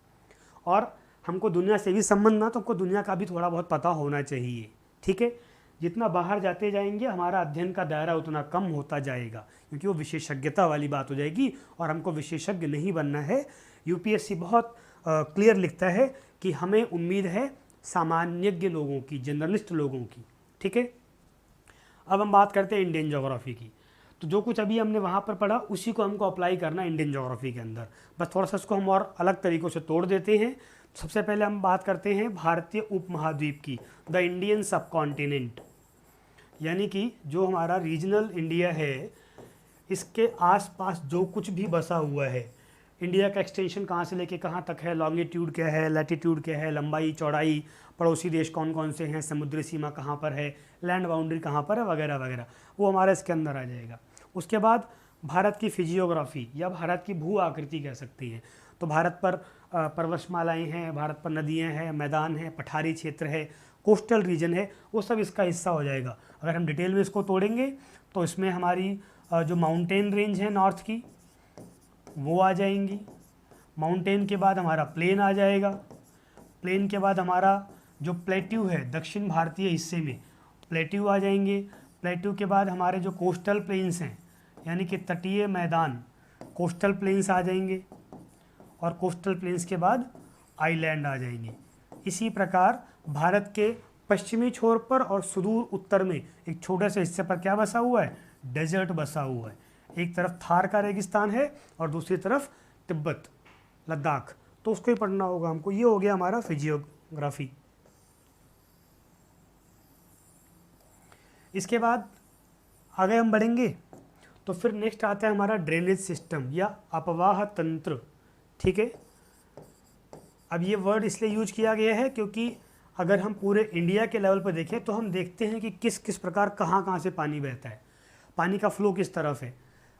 और हमको दुनिया से भी संबंध ना, तो हमको दुनिया का भी थोड़ा बहुत पता होना चाहिए। ठीक है, जितना बाहर जाते जाएंगे हमारा अध्ययन का दायरा उतना कम होता जाएगा, क्योंकि वो विशेषज्ञता वाली बात हो जाएगी, और हमको विशेषज्ञ नहीं बनना है। यूपीएससी बहुत क्लियर लिखता है कि हमें उम्मीद है सामान्यज्ञ लोगों की, जनरलिस्ट लोगों की। ठीक है, अब हम बात करते हैं इंडियन ज्योग्राफी की। तो जो कुछ अभी हमने वहाँ पर पढ़ा उसी को हमको अप्लाई करना है इंडियन ज्योग्राफी के अंदर। बस थोड़ा सा इसको हम और अलग तरीक़ों से तोड़ देते हैं। सबसे पहले हम बात करते हैं भारतीय उपमहाद्वीप की, द इंडियन सब कॉन्टिनेंट, यानी कि जो हमारा रीजनल इंडिया है, इसके आसपास जो कुछ भी बसा हुआ है। इंडिया का एक्सटेंशन कहाँ से लेके कहाँ तक है, लॉन्गिट्यूड क्या है, लैटिट्यूड क्या है, लंबाई चौड़ाई, पड़ोसी देश कौन कौन से हैं, समुद्री सीमा कहाँ पर है, लैंड बाउंड्री कहाँ पर है, वगैरह वगैरह, वो हमारा इसके अंदर आ जाएगा। उसके बाद भारत की फिजियोग्राफी या भारत की भू आकृति कह सकती हैं। तो भारत पर पर्वतमालाएँ हैं, भारत पर नदियाँ हैं, मैदान हैं, पठारी क्षेत्र है, कोस्टल रीजन है, वो सब इसका हिस्सा हो जाएगा। अगर हम डिटेल में इसको तोड़ेंगे तो इसमें हमारी जो माउंटेन रेंज है नॉर्थ की, वो आ जाएंगी। माउंटेन के बाद हमारा प्लेन आ जाएगा। प्लेन के बाद हमारा जो प्लेट्यू है दक्षिण भारतीय हिस्से में प्लेट्यू आ जाएंगे। प्लेट्यू के बाद हमारे जो कोस्टल प्लेन्स हैं यानी कि तटीय मैदान कोस्टल प्लेन्स आ जाएंगे। और कोस्टल प्लेन्स के बाद आइलैंड आ जाएंगे। इसी प्रकार भारत के पश्चिमी छोर पर और सुदूर उत्तर में एक छोटे से हिस्से पर क्या बसा हुआ है, डेजर्ट बसा हुआ है। एक तरफ थार का रेगिस्तान है और दूसरी तरफ तिब्बत लद्दाख, तो उसको ही पढ़ना होगा हमको। ये हो गया हमारा फिजियोग्राफी। इसके बाद आगे हम बढ़ेंगे तो फिर नेक्स्ट आता है हमारा ड्रेनेज सिस्टम या अपवाह तंत्र। ठीक है, अब ये वर्ड इसलिए यूज किया गया है क्योंकि अगर हम पूरे इंडिया के लेवल पर देखें तो हम देखते हैं कि किस किस प्रकार कहाँ से पानी बहता है, पानी का फ्लो किस तरफ है,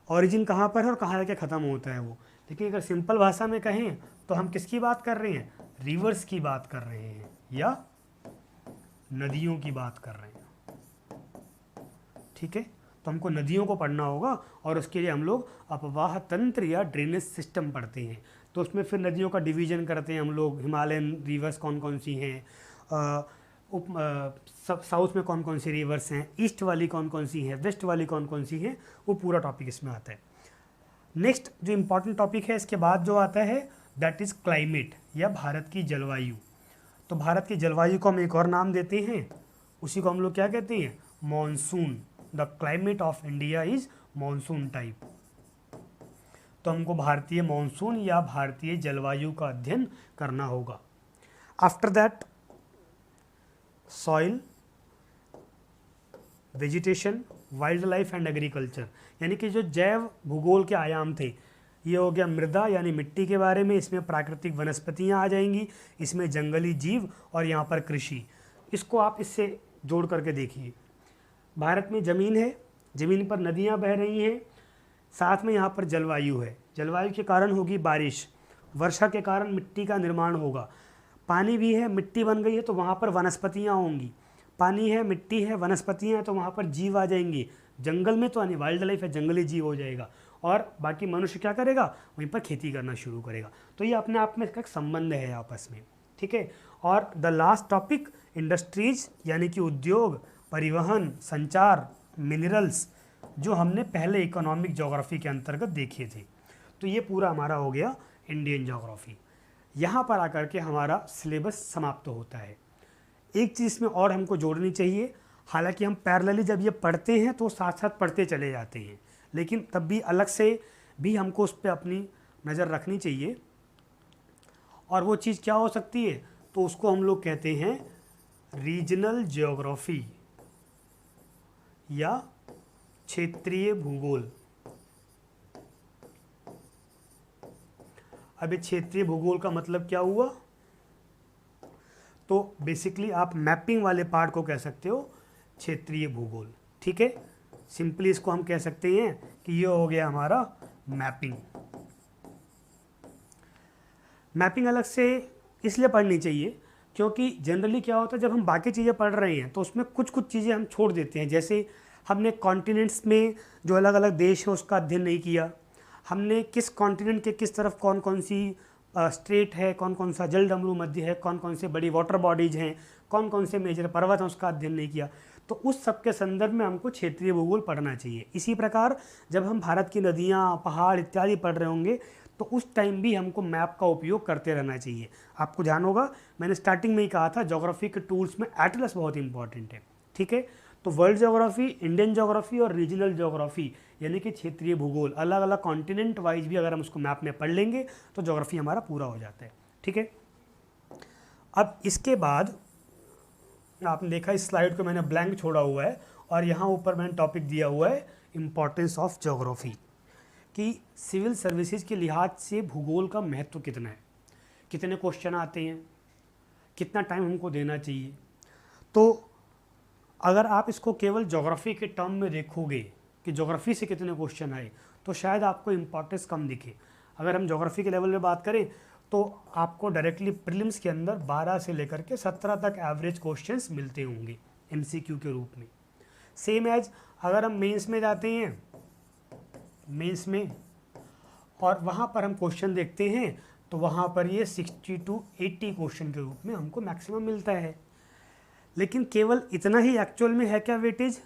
ओरिजिन कहाँ पर है और कहाँ जाके ख़त्म होता है वो। लेकिन अगर सिंपल भाषा में कहें तो हम किसकी बात कर रहे हैं, रिवर्स की बात कर रहे हैं या नदियों की बात कर रहे हैं। ठीक है, तो हमको नदियों को पढ़ना होगा और उसके लिए हम लोग अपवाह तंत्र या ड्रेनेज सिस्टम पढ़ते हैं। तो उसमें फिर नदियों का डिवीजन करते हैं हम लोग, हिमालयन रिवर्स कौन कौन सी हैं, साउथ में कौन कौन सी रिवर्स हैं, ईस्ट वाली कौन कौन सी हैं, वेस्ट वाली कौन कौन सी हैं, वो पूरा टॉपिक इसमें आता है। नेक्स्ट जो इम्पॉर्टेंट टॉपिक है इसके बाद जो आता है दैट इज़ क्लाइमेट या भारत की जलवायु। तो भारत की जलवायु को हम एक और नाम देते हैं, उसी को हम लोग क्या कहते हैं, monsoon. The climate of India is monsoon type. तो हमको भारतीय मॉनसून या भारतीय जलवायु का अध्ययन करना होगा। After that soil, vegetation, wild life and agriculture, यानी कि जो जैव भूगोल के आयाम थे, ये हो गया मृदा यानी मिट्टी के बारे में, इसमें प्राकृतिक वनस्पतियाँ आ जाएंगी, इसमें जंगली जीव और यहाँ पर कृषि। इसको आप इससे जोड़ करके देखिए, भारत में ज़मीन है, ज़मीन पर नदियाँ बह रही हैं, साथ में यहाँ पर जलवायु है, जलवायु के कारण होगी बारिश, वर्षा के कारण मिट्टी का निर्माण होगा, पानी भी है, मिट्टी बन गई है तो वहाँ पर वनस्पतियाँ होंगी, पानी है, मिट्टी है, वनस्पतियाँ हैं तो वहाँ पर जीव आ जाएंगे, जंगल में तो यानी वाइल्ड लाइफ है, जंगली जीव हो जाएगा, और बाकी मनुष्य क्या करेगा, वहीं पर खेती करना शुरू करेगा। तो ये अपने आप में इसका एक संबंध है आपस में। ठीक है, और द लास्ट टॉपिक इंडस्ट्रीज यानी कि उद्योग, परिवहन, संचार, मिनरल्स, जो हमने पहले इकोनॉमिक ज्योग्राफी के अंतर्गत देखे थे। तो ये पूरा हमारा हो गया इंडियन ज्योग्राफी। यहाँ पर आकर के हमारा सिलेबस समाप्त होता है। एक चीज़ में और हमको जोड़नी चाहिए, हालांकि हम पैरेलली जब ये पढ़ते हैं तो साथ साथ पढ़ते चले जाते हैं, लेकिन तब भी अलग से भी हमको उस पर अपनी नज़र रखनी चाहिए। और वो चीज़ क्या हो सकती है, तो उसको हम लोग कहते हैं रीजनल ज्योग्राफी या क्षेत्रीय भूगोल। अभी क्षेत्रीय भूगोल का मतलब क्या हुआ, तो बेसिकली आप मैपिंग वाले पार्ट को कह सकते हो क्षेत्रीय भूगोल। ठीक है, सिंपली इसको हम कह सकते हैं कि ये हो गया हमारा मैपिंग। मैपिंग अलग से इसलिए पढ़नी चाहिए क्योंकि जनरली क्या होता है, जब हम बाकी चीज़ें पढ़ रहे हैं तो उसमें कुछ कुछ चीज़ें हम छोड़ देते हैं। जैसे हमने कॉन्टिनेंट्स में जो अलग अलग देश हैं उसका अध्ययन नहीं किया, हमने किस कॉन्टिनेंट के किस तरफ कौन कौन सी स्ट्रेट है, कौन कौन सा जल डमरू मध्य है, कौन कौन से बड़ी वाटर बॉडीज हैं, कौन कौन से मेजर पर्वत हैं, उसका अध्ययन नहीं किया। तो उस सब के संदर्भ में हमको क्षेत्रीय भूगोल पढ़ना चाहिए। इसी प्रकार जब हम भारत की नदियाँ, पहाड़ इत्यादि पढ़ रहे होंगे तो उस टाइम भी हमको मैप का उपयोग करते रहना चाहिए। आपको ध्यान होगा मैंने स्टार्टिंग में ही कहा था ज्योग्राफी के टूल्स में एटलस बहुत इंपॉर्टेंट है। ठीक है, तो वर्ल्ड ज्योग्राफी, इंडियन ज्योग्राफी और रीजनल ज्योग्राफी यानी कि क्षेत्रीय भूगोल, अलग अलग कॉन्टिनेंट वाइज भी अगर हम उसको मैप में पढ़ लेंगे तो ज्योग्राफी हमारा पूरा हो जाता है। ठीक है, अब इसके बाद आपने देखा इस स्लाइड को मैंने ब्लैंक छोड़ा हुआ है और यहाँ ऊपर मैंने टॉपिक दिया हुआ है इम्पॉर्टेंस ऑफ ज्योग्राफी, कि सिविल सर्विसेज के लिहाज से भूगोल का महत्व कितना है, कितने क्वेश्चन आते हैं, कितना टाइम हमको देना चाहिए। तो अगर आप इसको केवल ज्योग्राफी के टर्म में देखोगे कि ज्योग्राफी से कितने क्वेश्चन आए तो शायद आपको इम्पोर्टेंस कम दिखे। अगर हम ज्योग्राफी के लेवल में बात करें तो आपको डायरेक्टली प्रीलिम्स के अंदर 12 से लेकर के 17 तक एवरेज क्वेश्चंस मिलते होंगे एमसीक्यू के रूप में। सेम एज अगर हम मेंस में जाते हैं, मेंस में और वहाँ पर हम क्वेश्चन देखते हैं तो वहाँ पर ये 60 to 80 क्वेश्चन के रूप में हमको मैक्सिमम मिलता है। लेकिन केवल इतना ही एक्चुअल में है क्या वेटेज?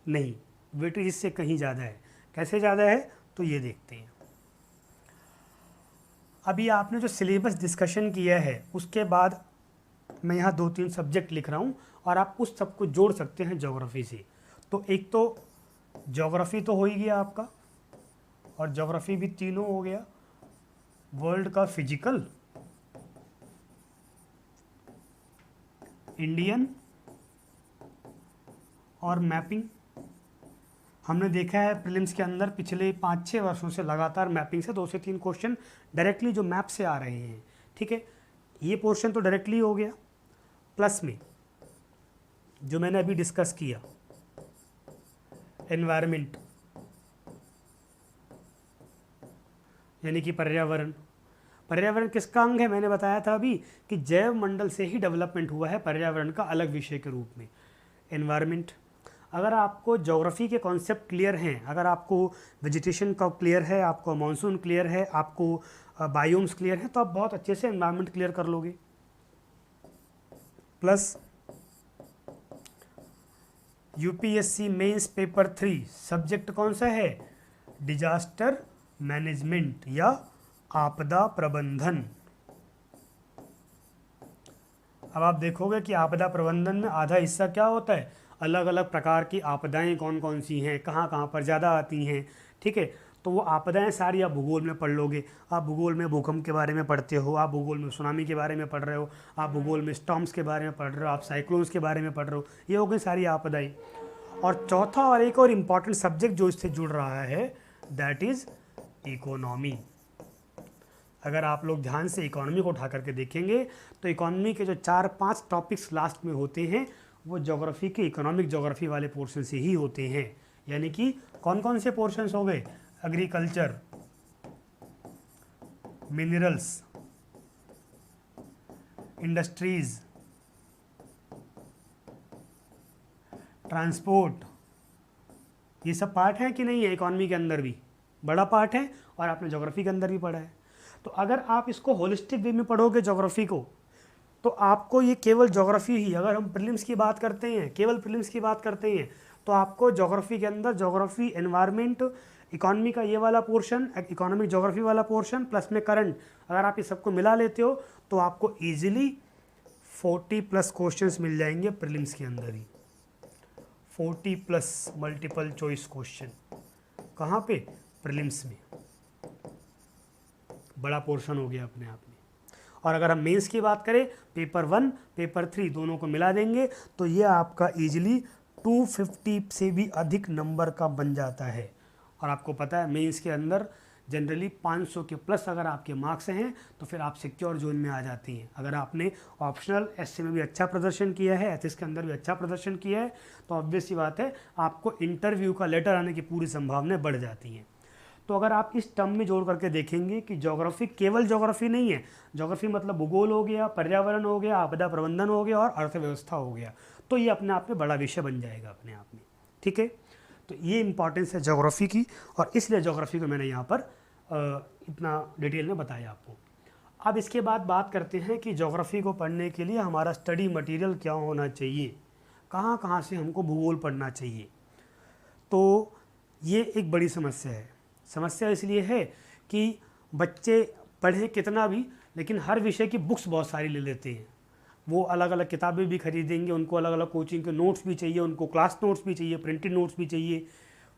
नहीं, वेटेज इससे कहीं ज़्यादा है। कैसे ज़्यादा है तो ये देखते हैं। अभी आपने जो सिलेबस डिस्कशन किया है उसके बाद मैं यहाँ 2-3 सब्जेक्ट लिख रहा हूँ और आप उस सब को जोड़ सकते हैं ज्योग्राफी से। तो एक तो ज्योग्राफी तो हो ही गया आपका, और ज्योग्राफी भी तीनों हो गया, वर्ल्ड का फिजिकल, इंडियन और मैपिंग। हमने देखा है प्रीलिम्स के अंदर पिछले 5-6 वर्षों से लगातार मैपिंग से 2 से 3 क्वेश्चन डायरेक्टली जो मैप से आ रहे हैं। ठीक है, ये पोर्शन तो डायरेक्टली हो गया। प्लस में जो मैंने अभी डिस्कस किया एनवायरनमेंट यानी कि पर्यावरण। पर्यावरण किसका अंग है? मैंने बताया था अभी कि जैव मंडल से ही डेवलपमेंट हुआ है पर्यावरण का अलग विषय के रूप में, एनवायरनमेंट। अगर आपको ज्योग्राफी के कॉन्सेप्ट क्लियर हैं, अगर आपको वेजिटेशन का क्लियर है, आपको मानसून क्लियर है, आपको बायोम्स क्लियर है, तो आप बहुत अच्छे से एनवायरनमेंट क्लियर कर लोगे। Plus UPSC mains paper 3 subject कौन सा है? डिजास्टर मैनेजमेंट या आपदा प्रबंधन। अब आप देखोगे कि आपदा प्रबंधन में आधा हिस्सा क्या होता है? अलग अलग प्रकार की आपदाएं कौन कौन सी हैं, कहाँ कहाँ पर ज़्यादा आती हैं। ठीक है, तो वो आपदाएं सारी आप भूगोल में पढ़ लोगे। आप भूगोल में भूकंप के बारे में पढ़ते हो, आप भूगोल में सुनामी के बारे में पढ़ रहे हो, आप भूगोल में स्टॉर्म्स के बारे में पढ़ रहे हो, आप साइक्लोन्स के बारे में पढ़ रहे हो। ये हो गई सारी आपदाएं। और चौथा और एक और इम्पॉर्टेंट सब्जेक्ट जो इससे जुड़ रहा है दैट इज़ इकोनॉमी। अगर आप लोग ध्यान से इकोनॉमी को उठा करके देखेंगे तो इकोनॉमी के जो 4-5 टॉपिक्स लास्ट में होते हैं वो ज्योग्राफी के इकोनॉमिक ज्योग्राफी वाले पोर्शन से ही होते हैं। यानी कि कौन कौन से पोर्शंस हो गए? एग्रीकल्चर, मिनरल्स, इंडस्ट्रीज, ट्रांसपोर्ट, ये सब पार्ट है कि नहीं है? इकोनॉमी के अंदर भी बड़ा पार्ट है और आपने ज्योग्राफी के अंदर भी पढ़ा है। तो अगर आप इसको होलिस्टिक वे में पढ़ोगे ज्योग्राफी को, तो आपको ये केवल ज्योग्राफी ही, अगर हम प्रीलिम्स की बात करते हैं, केवल प्रीलिम्स की बात करते हैं, तो आपको ज्योग्राफी के अंदर ज्योग्राफी, एनवायरनमेंट, इकोनॉमी का ये वाला पोर्शन, इकोनॉमिक ज्योग्राफी वाला पोर्शन, प्लस में करंट, अगर आप ये सबको मिला लेते हो तो आपको ईजिली 40+ क्वेश्चंस मिल जाएंगे प्रीलिम्स के अंदर ही। 40+ मल्टीपल चॉइस क्वेश्चन कहाँ पे? प्रीलिम्स में। बड़ा पोर्शन हो गया अपने आप में। और अगर हम मेंस की बात करें, पेपर 1, पेपर 3 दोनों को मिला देंगे तो ये आपका इजीली 250 से भी अधिक नंबर का बन जाता है। और आपको पता है मेंस के अंदर जनरली 500 के प्लस अगर आपके मार्क्स हैं तो फिर आप सिक्योर जोन में आ जाते हैं। अगर आपने ऑप्शनल एससी में भी अच्छा प्रदर्शन किया है, एथिक्स के अंदर भी अच्छा प्रदर्शन किया है, तो ऑब्वियस सी बात है आपको इंटरव्यू का लेटर आने की पूरी संभावनाएं बढ़ जाती हैं। तो अगर आप इस टर्म में जोड़ करके देखेंगे कि ज्योग्राफी केवल ज्योग्राफी नहीं है, ज्योग्राफी मतलब भूगोल हो गया, पर्यावरण हो गया, आपदा प्रबंधन हो गया और अर्थव्यवस्था हो गया, तो ये अपने आप में बड़ा विषय बन जाएगा अपने आप में। ठीक है, तो ये इंपॉर्टेंस है ज्योग्राफी की और इसलिए ज्योग्राफी को मैंने यहाँ पर इतना डिटेल में बताया आपको। अब इसके बाद बात करते हैं कि ज्योग्राफी को पढ़ने के लिए हमारा स्टडी मटेरियल क्या होना चाहिए, कहाँ कहाँ से हमको भूगोल पढ़ना चाहिए। तो ये एक बड़ी समस्या है। समस्या इसलिए है कि बच्चे पढ़ें कितना भी, लेकिन हर विषय की बुक्स बहुत सारी ले लेते हैं। वो अलग अलग किताबें भी खरीदेंगे, उनको अलग अलग कोचिंग के नोट्स भी चाहिए, उनको क्लास नोट्स भी चाहिए, प्रिंटेड नोट्स भी चाहिए,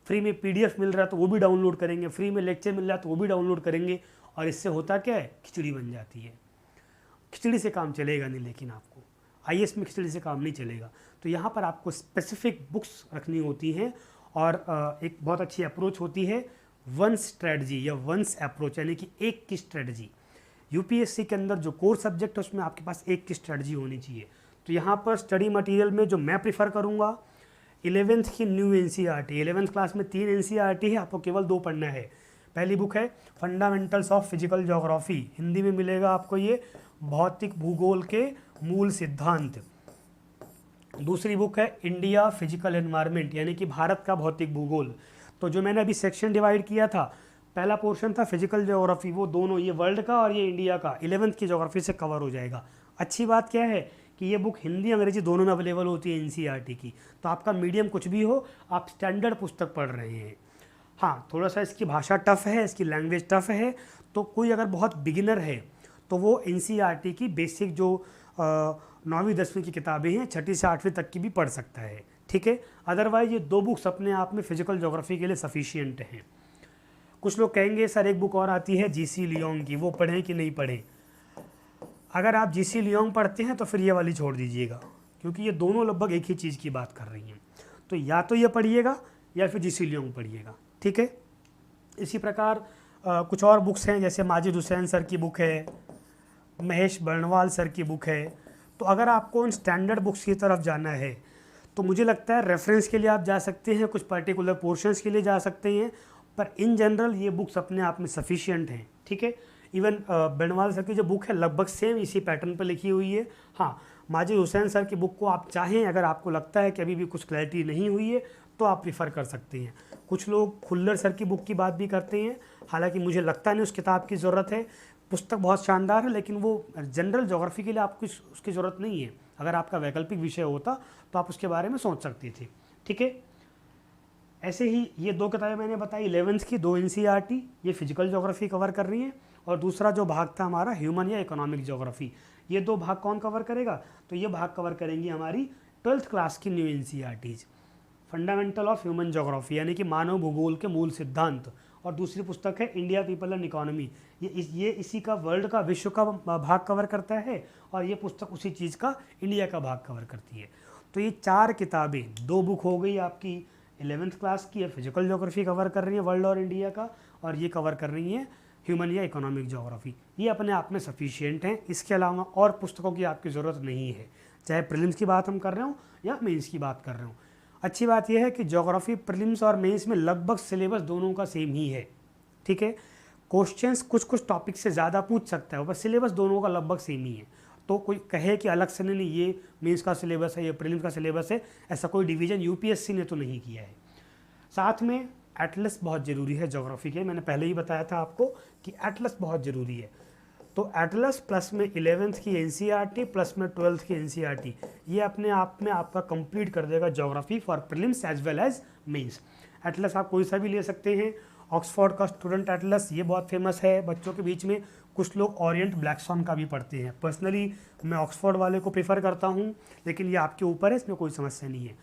फ्री में पीडीएफ मिल रहा है तो वो भी डाउनलोड करेंगे, फ्री में लेक्चर मिल रहा है तो वो भी डाउनलोड करेंगे। और इससे होता क्या है? खिचड़ी बन जाती है। खिचड़ी से काम चलेगा नहीं, लेकिन आपको आईएएस में खिचड़ी से काम नहीं चलेगा। तो यहाँ पर आपको स्पेसिफिक बुक्स रखनी होती हैं और एक बहुत अच्छी अप्रोच होती है वन स्ट्रेटजी या वंस अप्रोच, यानी कि एक की स्ट्रेटजी। यूपीएससी के अंदर जो कोर सब्जेक्ट है उसमें आपके पास एक की स्ट्रेटजी होनी चाहिए। तो यहाँ पर स्टडी मटेरियल में जो मैं प्रीफर करूँगा, 11th की न्यू एनसीईआरटी, 11th क्लास में 3 एनसीईआरटी है, आपको केवल 2 पढ़ना है। पहली बुक है fundamentals of physical geography, Hindi में मिलेगा आपको ये भौतिक भूगोल के मूल सिद्धांत। दूसरी बुक है इंडिया फिजिकल एनवायरनमेंट, यानी कि भारत का भौतिक भूगोल। तो जो मैंने अभी सेक्शन डिवाइड किया था, पहला पोर्शन था फिजिकल ज्योग्राफी, वो दोनों, ये वर्ल्ड का और ये इंडिया का 11th की ज्योग्राफी से कवर हो जाएगा। अच्छी बात क्या है कि ये बुक हिंदी अंग्रेजी दोनों में अवेलेबल होती है एनसीईआरटी की, तो आपका मीडियम कुछ भी हो, आप स्टैंडर्ड पुस्तक पढ़ रहे हैं। हाँ, थोड़ा सा इसकी भाषा टफ़ है, इसकी लैंग्वेज टफ़ है, तो कोई अगर बहुत बिगिनर है तो वो एनसीईआरटी की बेसिक जो 9वीं 10वीं की किताबें हैं 6ठी से 8वीं तक की भी पढ़ सकता है, ठीक है। अदरवाइज ये 2 बुक्स अपने आप में फिजिकल ज्योग्राफी के लिए सफिशिएंट हैं। कुछ लोग कहेंगे सर एक बुक और आती है जीसी लियोंग की, वो पढ़ें कि नहीं पढ़ें। अगर आप जीसी लियोंग पढ़ते हैं तो फिर ये वाली छोड़ दीजिएगा, क्योंकि ये दोनों लगभग एक ही चीज़ की बात कर रही हैं। तो या तो ये पढ़िएगा या फिर जीसी लियोंग पढ़िएगा, ठीक है। इसी प्रकार कुछ और बुक्स हैं, जैसे माजिद हुसैन सर की बुक है, महेश बर्णवाल सर की बुक है। तो अगर आपको इन स्टैंडर्ड बुक्स की तरफ जाना है तो मुझे लगता है रेफरेंस के लिए आप जा सकते हैं, कुछ पर्टिकुलर पोर्शंस के लिए जा सकते हैं, पर इन जनरल ये बुक्स अपने आप में सफिशिएंट हैं, ठीक है। इवन बर्णवाल सर की जो बुक है लगभग सेम इसी पैटर्न पर लिखी हुई है। हाँ, माजिद हुसैन सर की बुक को आप चाहें, अगर आपको लगता है कि अभी भी कुछ क्लैरिटी नहीं हुई है तो आप प्रीफर कर सकते हैं। कुछ लोग खुल्लर सर की बुक की बात भी करते हैं, हालांकि मुझे लगता नहीं उस किताब की ज़रूरत है। पुस्तक बहुत शानदार है, लेकिन वो जनरल ज्योग्राफी के लिए आपको उसकी ज़रूरत नहीं है। अगर आपका वैकल्पिक विषय होता तो आप उसके बारे में सोच सकते थे, ठीक है। ऐसे ही ये 2 किताबें मैंने बताई 11th की, 2 एनसीईआरटी, ये फिजिकल ज्योग्राफी कवर कर रही हैं, और दूसरा जो भाग था हमारा ह्यूमन या इकोनॉमिक ज्योग्राफी। ये 2 भाग कौन कवर करेगा? तो ये भाग कवर करेंगी हमारी 12th क्लास की new NCERTs, fundamental of human geography, यानी कि मानव भूगोल के मूल सिद्धांत। और दूसरी पुस्तक है इंडिया पीपल एंड इकोनॉमी, ये इसी का वर्ल्ड का, विश्व का भाग कवर करता है, और ये पुस्तक उसी चीज़ का, इंडिया का भाग कवर करती है। तो ये 4 किताबें, 2 बुक हो गई आपकी 11th क्लास की, फिजिकल ज्योग्राफी कवर कर रही है वर्ल्ड और इंडिया का, और ये कवर कर रही है ह्यूमन या इकोनॉमिक ज्योग्राफी। ये अपने आप में सफिशिएंट हैं, इसके अलावा और पुस्तकों की आपकी ज़रूरत नहीं है, चाहे प्रीलिम्स की बात हम कर रहे हो या मेंस की बात कर रहे हो। अच्छी बात यह है कि ज्योग्राफी प्रीलिम्स और मेंस में लगभग सिलेबस दोनों का सेम ही है, ठीक है। क्वेश्चंस कुछ टॉपिक से ज़्यादा पूछ सकता है, बस सिलेबस दोनों का लगभग सेम ही है। तो कोई कहे कि अलग से नहीं ये मेंस का सिलेबस है, ये प्रीलिम्स का सिलेबस है, ऐसा कोई डिवीज़न यूपीएससी ने तो नहीं किया है। साथ में एटलस बहुत ज़रूरी है ज्योग्राफी के, मैंने पहले ही बताया था आपको कि एटलस बहुत ज़रूरी है। तो एटलस प्लस में 11th की एनसीईआरटी प्लस में 12th की एनसीईआरटी, ये अपने आप में आपका कंप्लीट कर देगा geography for prelims as well as mains. Atlas आप कोई सा भी ले सकते हैं। ऑक्सफोर्ड का स्टूडेंट एटलस, ये बहुत फेमस है बच्चों के बीच में। कुछ लोग ओरिएंट ब्लैकसॉन का भी पढ़ते हैं। पर्सनली मैं ऑक्सफोर्ड वाले को प्रेफर करता हूँ, लेकिन ये आपके ऊपर है, इसमें कोई समस्या नहीं है।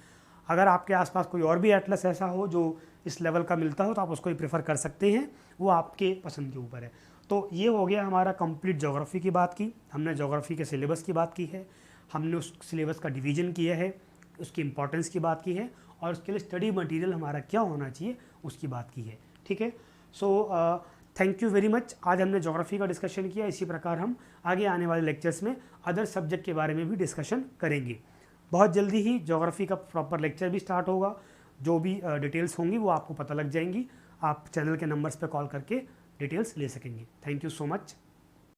अगर आपके आसपास कोई और भी एटलस ऐसा हो जो इस लेवल का मिलता हो तो आप उसको ही प्रेफर कर सकते हैं, वो आपके पसंद के ऊपर है। तो ये हो गया हमारा कंप्लीट ज्योग्राफी की बात की, हमने ज्योग्राफी के सिलेबस की बात की है, हमने उस सिलेबस का डिवीज़न किया है, उसकी इंपॉर्टेंस की बात की है, और उसके लिए स्टडी मटेरियल हमारा क्या होना चाहिए उसकी बात की है, ठीक है। So thank you very much. आज हमने ज्योग्राफी का डिस्कशन किया, इसी प्रकार हम आगे आने वाले लेक्चर्स में अदर सब्जेक्ट के बारे में भी डिस्कशन करेंगे। बहुत जल्दी ही ज्योग्राफी का प्रॉपर लेक्चर भी स्टार्ट होगा, जो भी डिटेल्स होंगी वो आपको पता लग जाएंगी। आप चैनल के नंबर्स पर कॉल करके डिटेल्स ले सकेंगे। Thank you so much.